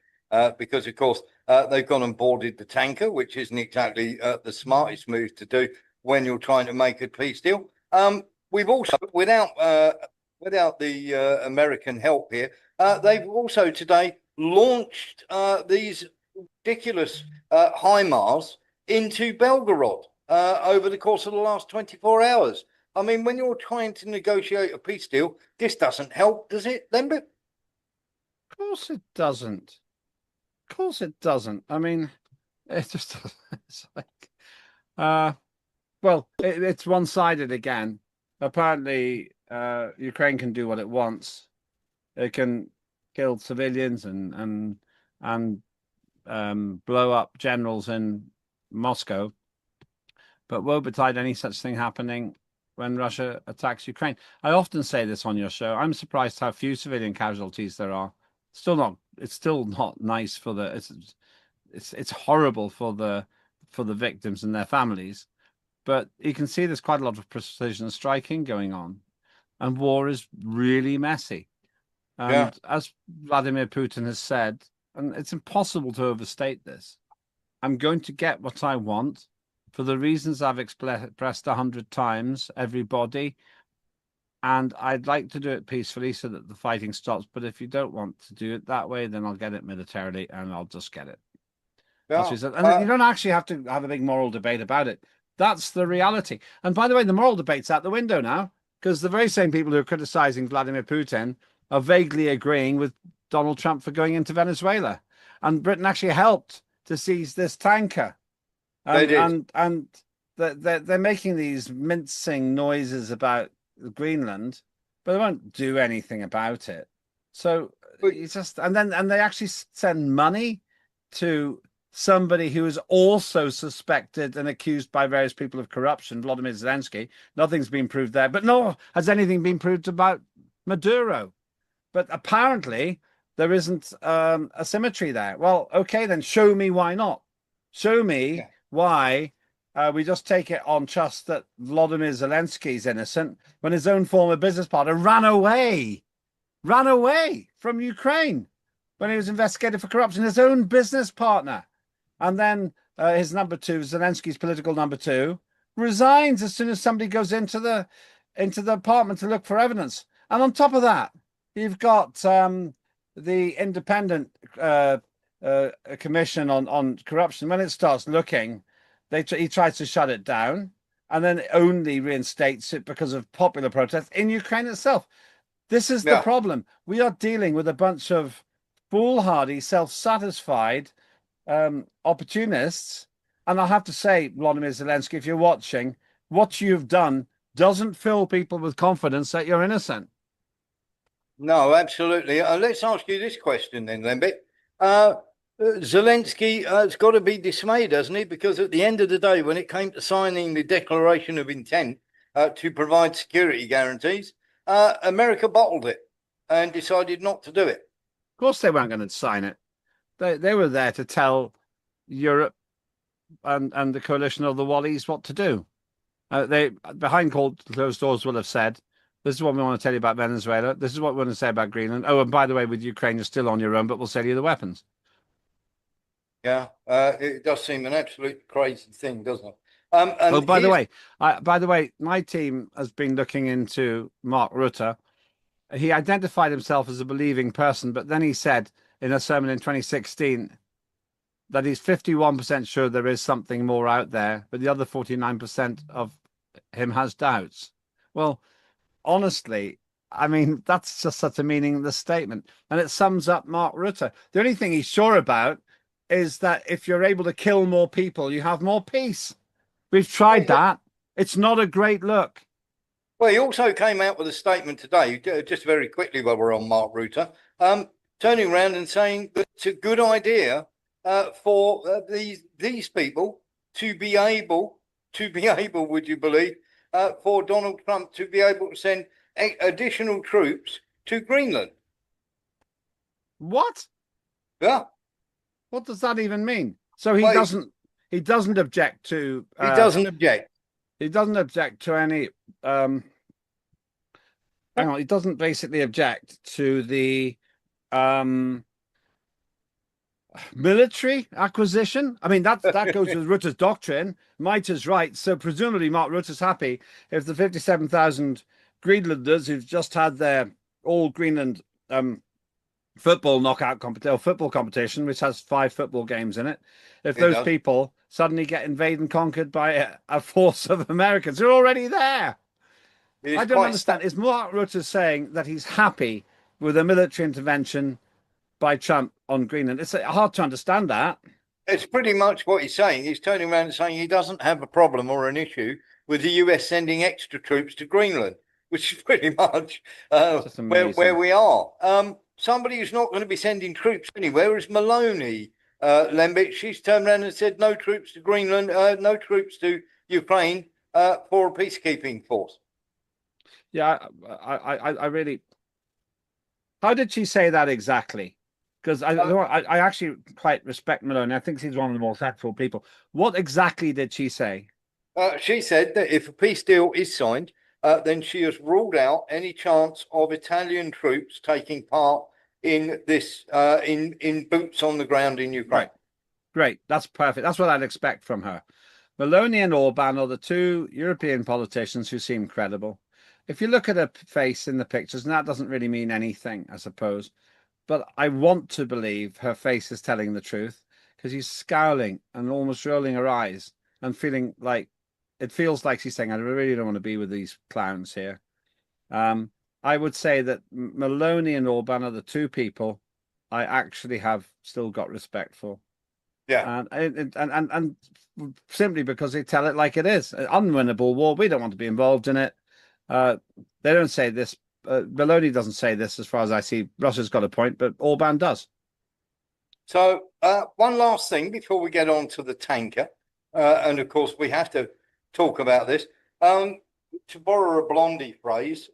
because of course they've gone and boarded the tanker, which isn't exactly the smartest move to do when you're trying to make a peace deal. We've also, without the American help here, they've also today launched these ridiculous HIMARS into Belgorod over the course of the last 24 hours. I mean, when you're trying to negotiate a peace deal, this doesn't help, does it, Lembit? Of course it doesn't. Of course it doesn't. I mean, it just doesn't. It's like, well, it's one-sided again. Apparently, Ukraine can do what it wants. It can kill civilians and blow up generals in Moscow, but woe betide any such thing happening when Russia attacks Ukraine. I often say this on your show. I'm surprised how few civilian casualties there are. It's still not nice for it's horrible for the victims and their families. But you can see there's quite a lot of precision striking going on, and war is really messy. And as Vladimir Putin has said, and it's impossible to overstate this, I'm going to get what I want for the reasons I've expressed 100 times, everybody. And I'd like to do it peacefully so that the fighting stops. But if you don't want to do it that way, then I'll get it militarily and I'll just get it. That's what he said. And you don't actually have to have a big moral debate about it. That's the reality. And by the way, the moral debate's out the window now, because the very same people who are criticizing Vladimir Putin are vaguely agreeing with Donald Trump for going into Venezuela. And Britain actually helped to seize this tanker. And they're making these mincing noises about Greenland, but they won't do anything about it. So it's just, and they actually send money to somebody who is also suspected and accused by various people of corruption, Vladimir Zelensky. Nothing's been proved there, but nor has anything been proved about Maduro. But apparently there isn't a symmetry there. Well, okay, then show me why not. Show me why we just take it on trust that Vladimir Zelensky is innocent when his own former business partner ran away from Ukraine when he was investigated for corruption, his own business partner. And then his number two, Zelensky's political number two, resigns as soon as somebody goes into the apartment to look for evidence. And on top of that, you've got the independent commission on corruption. When it starts looking, he tries to shut it down, and then only reinstates it because of popular protest in Ukraine itself. This is the problem. We are dealing with a bunch of foolhardy, self-satisfied opportunists. And I have to say, Vladimir Zelensky, if you're watching, what you've done doesn't fill people with confidence that you're innocent. No, absolutely. Let's ask you this question then, Lembit. Zelensky has got to be dismayed, hasn't he? Because at the end of the day, when it came to signing the declaration of intent to provide security guarantees, America bottled it and decided not to do it. Of course they weren't going to sign it. They were there to tell Europe and the coalition of the Wallies what to do. They, behind closed doors, will have said, this is what we want to tell you about Venezuela. This is what we want to say about Greenland. Oh, and by the way, with Ukraine, you're still on your own, but we'll sell you the weapons. Yeah, it does seem an absolute crazy thing, doesn't it? By the way, my team has been looking into Mark Rutte. He identified himself as a believing person, but then he said in a sermon in 2016 that he's 51% sure there is something more out there, but the other 49% of him has doubts. Well, honestly, I mean, that's just such a meaningless statement. And it sums up Mark Rutte. The only thing he's sure about is that if you're able to kill more people, you have more peace. We've tried that. It's not a great look. Well, he also came out with a statement today, just very quickly while we're on Mark Rutte, turning around and saying that it's a good idea for these people to be able, would you believe, for Donald Trump to be able to send additional troops to Greenland. What? Yeah. What does that even mean? So he Well, doesn't object to. He doesn't object. He doesn't object to any. Hang on, he doesn't basically object to the military acquisition. I mean, that goes with Rutte's doctrine. Might is right. So presumably Mark Rutte's happy if the 57,000 Greenlanders who've just had their all Greenland football knockout football competition, which has 5 football games in it, if those people suddenly get invaded and conquered by a force of Americans who are already there. I don't understand. Is Mark Rutte saying that he's happy with a military intervention by Trump on Greenland? It's hard to understand that. It's pretty much what he's saying. He's turning around and saying he doesn't have a problem or an issue with the US sending extra troops to Greenland, which is pretty much where we are. Somebody who's not going to be sending troops anywhere is Maloney. Lembit, she's turned around and said no troops to Greenland, no troops to Ukraine for a peacekeeping force. Yeah, I really. How did she say that exactly? Because I actually quite respect Maloney. I think she's one of the more thoughtful people. What exactly did she say? She said that if a peace deal is signed, then she has ruled out any chance of Italian troops taking part in this in boots on the ground in Ukraine. Right. Great. That's perfect. That's what I'd expect from her. Maloney and Orban are the 2 European politicians who seem credible. If you look at her face in the pictures, and that doesn't really mean anything, I suppose, but I want to believe her face is telling the truth because she's scowling and almost rolling her eyes and feeling like it feels like she's saying, I really don't want to be with these clowns here. I would say that Maloney and Orban are the 2 people I actually have still got respect for. Yeah. And simply because they tell it like it is. An unwinnable war. We don't want to be involved in it. They don't say this. Maloney doesn't say this as far as I see. Russia's got a point, but Orban does. So one last thing before we get on to the tanker. And of course, we have to talk about this. To borrow a Blondie phrase,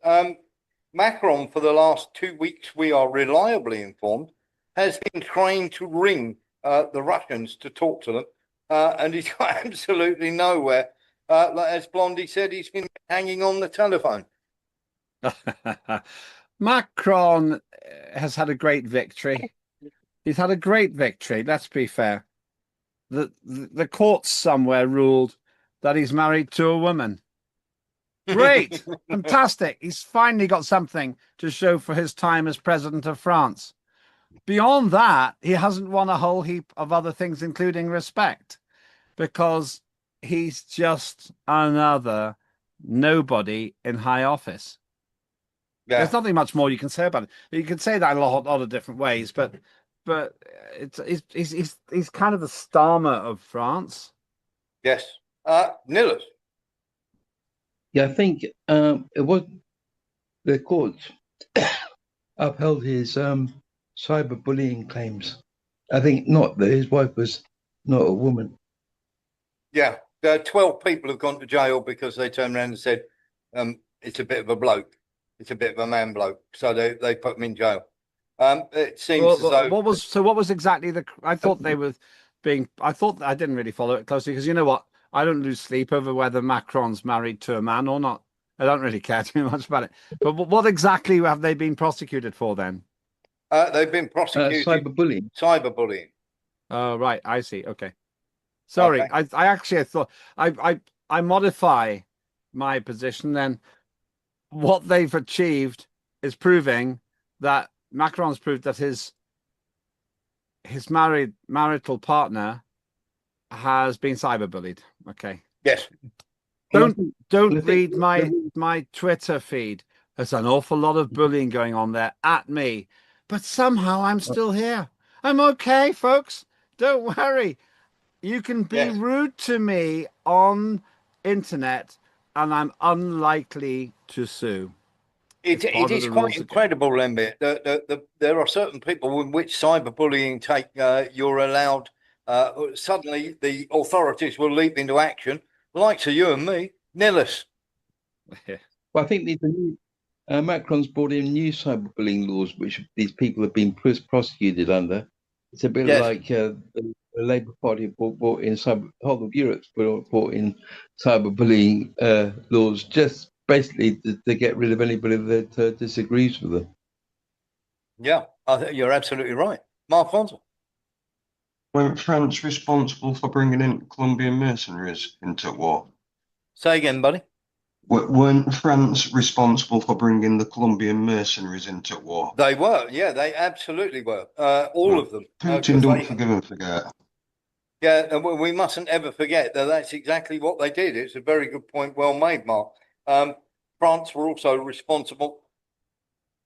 Macron, for the last 2 weeks, we are reliably informed, has been trying to ring the Russians to talk to them. And he's got absolutely nowhere. As Blondie said, he's been hanging on the telephone. Macron has had a great victory. He's had a great victory. Let's be fair. The courts somewhere ruled that he's married to a woman. Great. Fantastic. He's finally got something to show for his time as president of France. Beyond that, he hasn't won a whole heap of other things, including respect, because he's just another nobody in high office. Yeah. There's nothing much more you can say about it. You can say that in a lot of different ways, but he's kind of the Starmer of France. Yes. Nilus. Yeah, I think it was the court upheld his cyberbullying claims. I think not that his wife was not a woman. Yeah, 12 people have gone to jail because they turned around and said it's a bit of a bloke, it's a bit of a man bloke, so they put him in jail. It seems as though what was exactly the? I thought they were being. I thought I didn't really follow it closely because you know what? I don't lose sleep over whether Macron's married to a man or not. I don't really care too much about it. But what exactly have they been prosecuted for then? They've been prosecuted cyberbullying. Cyberbullying. Oh, right. I see. Okay. Sorry. Okay. I actually thought I modify my position then. What they've achieved is proving that Macron's proved that his marital partner has been cyberbullied. Okay. Yes. Don't read my Twitter feed. There's an awful lot of bullying going on there at me, but somehow I'm still here. I'm okay, folks. Don't worry. You can be Yes. rude to me on internet, and I'm unlikely to sue. It is quite incredible, Lembit. There are certain people in which cyberbullying you're allowed. Suddenly, the authorities will leap into action, like to you and me, Nillis. Well, I think these are new, Macron's brought in new cyberbullying laws, which these people have been prosecuted under. It's a bit like the Labour Party brought in whole of Europe's brought in cyberbullying laws, just basically to get rid of anybody that disagrees with them. Yeah, I think you're absolutely right, Mark Fonzel. Weren't France responsible for bringing in Colombian mercenaries into war? Say again, buddy. Weren't France responsible for bringing the Colombian mercenaries into war? They were, yeah, they absolutely were. All of them. Putin don't forgive and forget. Yeah, we mustn't ever forget that that's exactly what they did. It's a very good point, well made, Mark. France were also responsible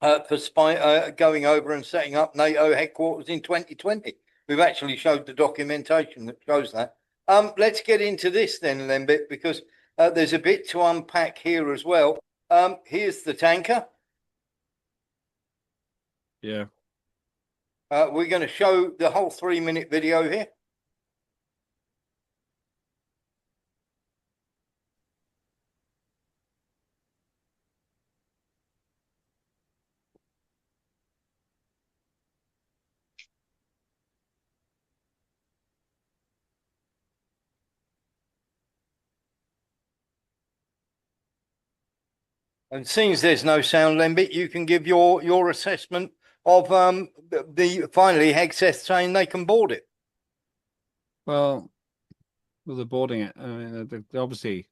for going over and setting up NATO headquarters in 2020. We've actually showed the documentation that shows that. Let's get into this then, Lembit, because there's a bit to unpack here as well. Here's the tanker. Yeah. We're going to show the whole 3-minute video here. And since there's no sound, Lembit, you can give your assessment of finally Hegseth saying they can board it. Well, they're boarding it. I mean, they're obviously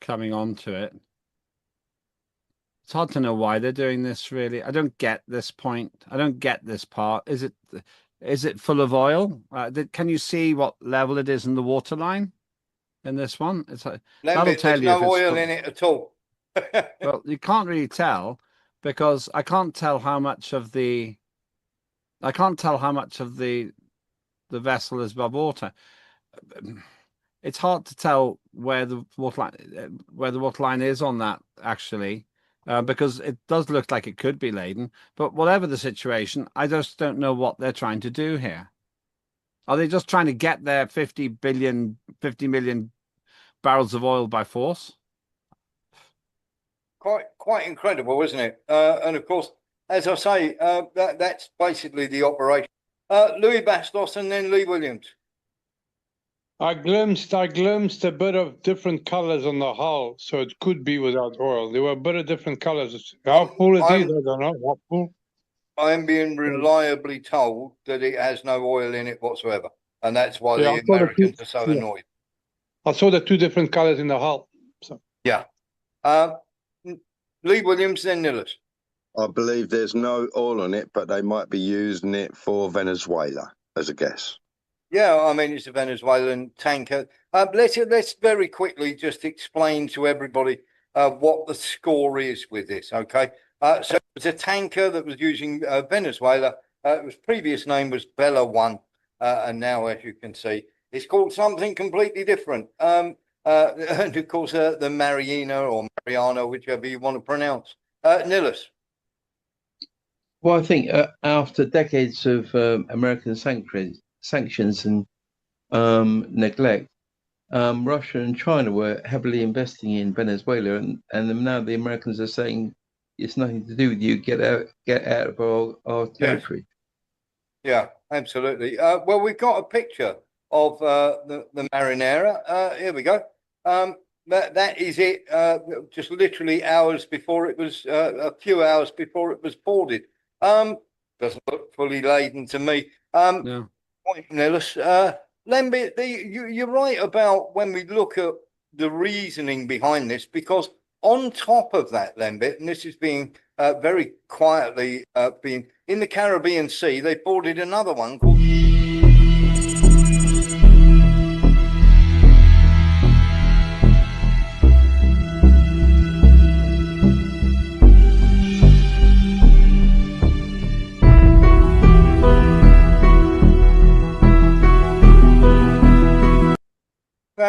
coming on to it. It's hard to know why they're doing this, really. I don't get this point. I don't get this part. Is it full of oil? Can you see what level it is in the waterline in this one? That'll tell there's you if no it's oil in it at all. Well, you can't really tell because I can't tell how much of the vessel is above water. It's hard to tell where the waterline is on that actually, because it does look like it could be laden. But whatever the situation, I just don't know what they're trying to do here. Are they just trying to get their 50 million barrels of oil by force? Quite incredible, isn't it? And of course, as I say, that's basically the operation. Louis Bastos and then Lee Williams. I glimpsed a bit of different colors on the hull, so it could be without oil. There were a bit of different colors. How full it is, I don't know. How full? I am being reliably told that it has no oil in it whatsoever, and that's why the Americans are so annoyed. I saw the two different colors in the hull. So yeah. Lee Williams, then Nillis. I believe there's no oil on it, but they might be using it for Venezuela, as a guess. Yeah, I mean, it's a Venezuelan tanker. Let's very quickly just explain to everybody what the score is with this, okay? So it's a tanker that was using Venezuela. Its previous name was Bella 1, and now, as you can see, it's called something completely different. And of course, the Mariana, whichever you want to pronounce. Nillis. Well, I think after decades of American sanctions and neglect, Russia and China were heavily investing in Venezuela, and now the Americans are saying it's nothing to do with you. Get out of our territory. Yeah, absolutely. Well, we've got a picture of the Marinera. Here we go. That is it. Just literally hours before it was, a few hours before it was boarded. Doesn't look fully laden to me. No. Nillis, Lembit, you're right about when we look at the reasoning behind this, because on top of that, Lembit, and this is being very quietly being in the Caribbean Sea, they boarded another one called.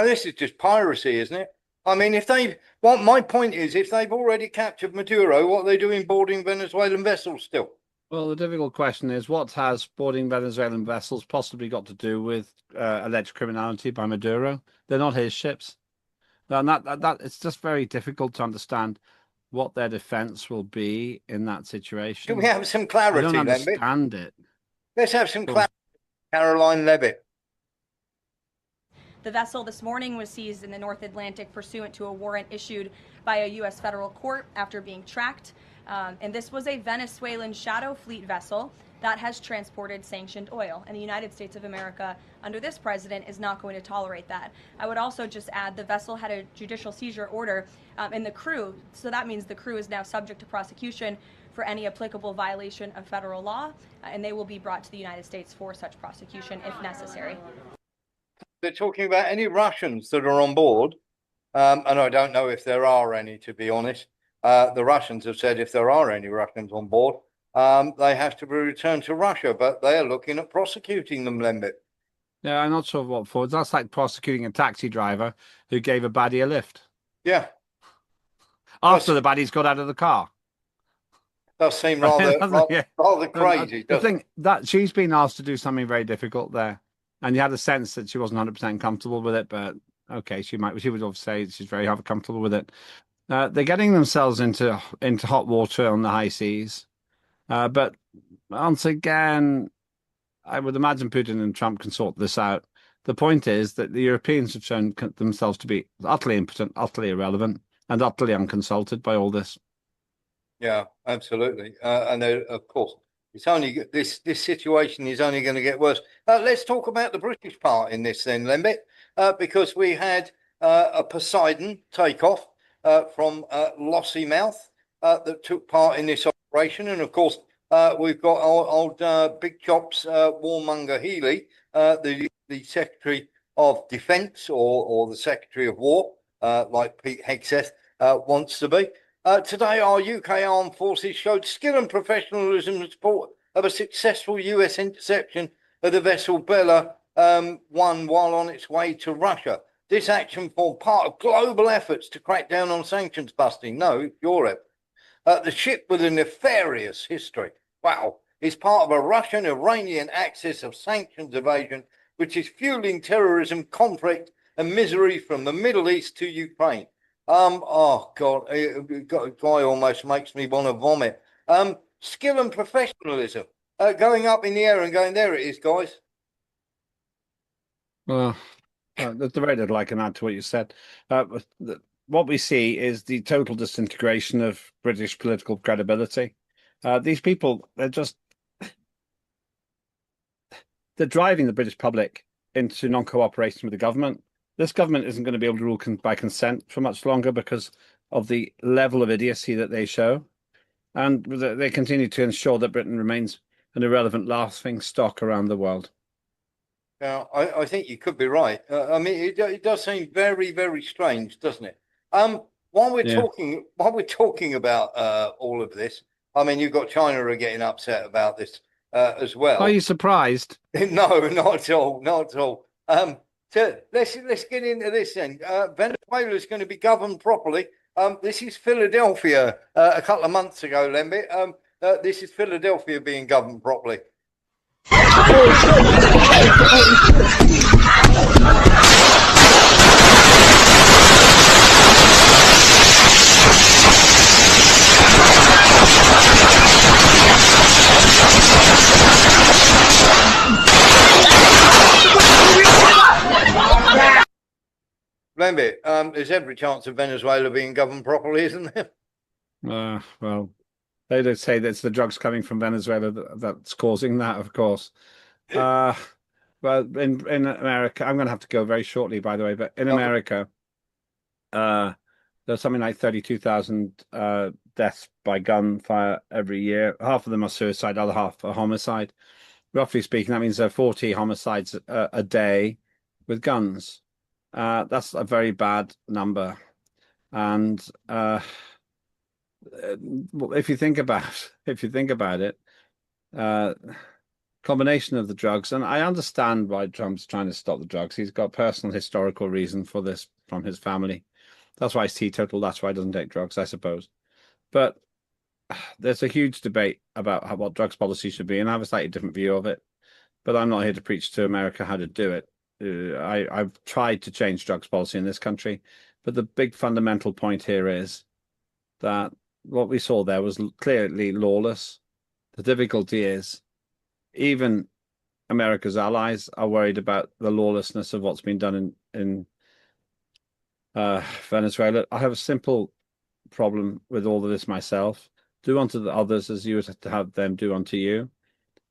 Now, this is just piracy, isn't it? I mean, what my point is, if they've already captured Maduro, what are they doing boarding Venezuelan vessels still? Well, the difficult question is, what has boarding Venezuelan vessels possibly got to do with alleged criminality by Maduro? They're not his ships. And that it's just very difficult to understand what their defense will be in that situation. Can we have some clarity, I don't Levitt? understand it. Let's have some clarity, Caroline Levitt. The vessel this morning was seized in the North Atlantic pursuant to a warrant issued by a U.S. federal court after being tracked. And this was a Venezuelan shadow fleet vessel that has transported sanctioned oil. And the United States of America, under this president, is not going to tolerate that. I would also just add the vessel had a judicial seizure order in the crew. So that means the crew is now subject to prosecution for any applicable violation of federal law, and they will be brought to the United States for such prosecution if necessary. They're talking about any Russians that are on board, and I don't know if there are any, to be honest. The Russians have said if there are any Russians on board, they have to be returned to Russia, but they are looking at prosecuting them, Lembit. Yeah, I'm not sure what for. That's like prosecuting a taxi driver who gave a baddie a lift. Yeah. After the baddie's got out of the car. Does seem rather crazy. The thing that she's been asked to do something very difficult there, and you had a sense that she wasn't 100% comfortable with it. But okay, she would have said she's very comfortable with it. They're getting themselves into hot water on the high seas. But once again, I would imagine Putin and Trump can sort this out. The point is that the Europeans have shown themselves to be utterly impotent, utterly irrelevant, and utterly unconsulted by all this. Yeah, absolutely. And of course, it's only this situation is only going to get worse. Let's talk about the British part in this then, Lembit, because we had a Poseidon takeoff from Lossiemouth that took part in this operation. And of course, we've got old Big Chops Warmonger Healy, the Secretary of Defence or the Secretary of War, like Pete Hegseth wants to be. Today, our UK Armed Forces showed skill and professionalism in support of a successful US interception of the vessel Bella 1 while on its way to Russia. This action formed part of global efforts to crack down on sanctions busting. No, Europe. The ship with a nefarious history, is part of a Russian-Iranian axis of sanctions evasion, which is fueling terrorism, conflict, and misery from the Middle East to Ukraine. Oh God, a guy almost makes me want to vomit. Skill and professionalism, going up in the air and going, there it is, guys. Well, there's very little I can add to what you said. What we see is the total disintegration of British political credibility. These people, they're driving the British public into non-cooperation with the government. This government isn't going to be able to rule by consent for much longer because of the level of idiocy that they show. And they continue to ensure that Britain remains an irrelevant laughing stock around the world. Now, I think you could be right. I mean, it does seem very, very strange, doesn't it? While we're talking about all of this, I mean, you've got China are getting upset about this as well. Are you surprised? No, not at all, not at all. So let's get into this then. Venezuela is going to be governed properly. This is Philadelphia a couple of months ago, Lembit. This is Philadelphia being governed properly. Lembit, there's every chance of Venezuela being governed properly, isn't there? Well, they don't say that it's the drugs coming from Venezuela that's causing that, of course. Well, in America, I'm going to have to go very shortly, by the way, but in America, there's something like 32,000 deaths by gunfire every year. Half of them are suicide, other half are homicide. Roughly speaking, that means there are 40 homicides a day with guns. That's a very bad number. And if you think about it, combination of the drugs. And I understand why Trump's trying to stop the drugs. He's got personal historical reason for this from his family. That's why he's teetotal. That's why he doesn't take drugs, I suppose. But there's a huge debate about what drugs policy should be, and I have a slightly different view of it. But I'm not here to preach to America how to do it. I've tried to change drugs policy in this country, but the big fundamental point here is that what we saw there was clearly lawless. The difficulty is even America's allies are worried about the lawlessness of what's been done in Venezuela. I have a simple problem with all of this myself. Do unto the others as you would to have them do unto you.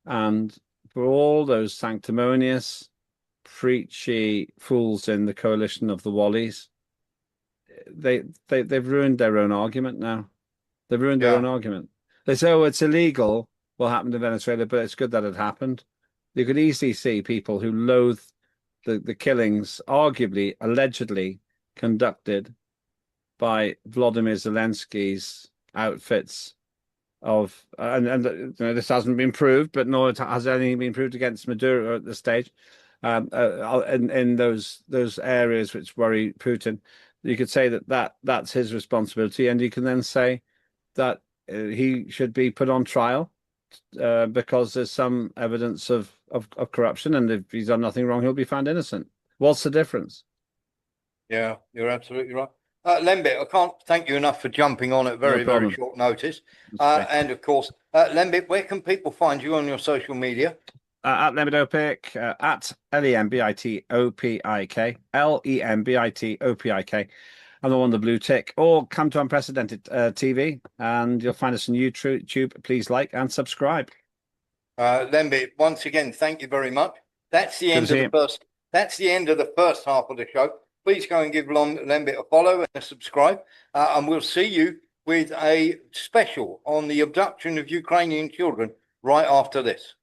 And for all those sanctimonious, preachy fools in the coalition of the Wallies, they've ruined their own argument now. They've ruined their own argument. They say, oh, it's illegal what happened in Venezuela, but it's good that it happened. You could easily see people who loathe the killings, arguably, allegedly conducted by Vladimir Zelensky's outfits of, and you know, this hasn't been proved, but nor has anything been proved against Maduro at this stage. In those areas which worry Putin, you could say that's his responsibility, and you can then say that he should be put on trial because there's some evidence of corruption, and if he's done nothing wrong, he'll be found innocent. What's the difference? Yeah, you're absolutely right. Lembit, I can't thank you enough for jumping on at very short notice. And of course, Lembit, where can people find you on your social media? At Lembitopik, at LEMBITOPIK, LEMBITOPIK. I'm the one with the blue tick. Or come to Unprecedented TV, and you'll find us on YouTube. Please like and subscribe. Lembit, once again, thank you very much. That's the end of the first. That's the end of the first half of the show. Please go and give Lembit a follow and a subscribe, and we'll see you with a special on the abduction of Ukrainian children right after this.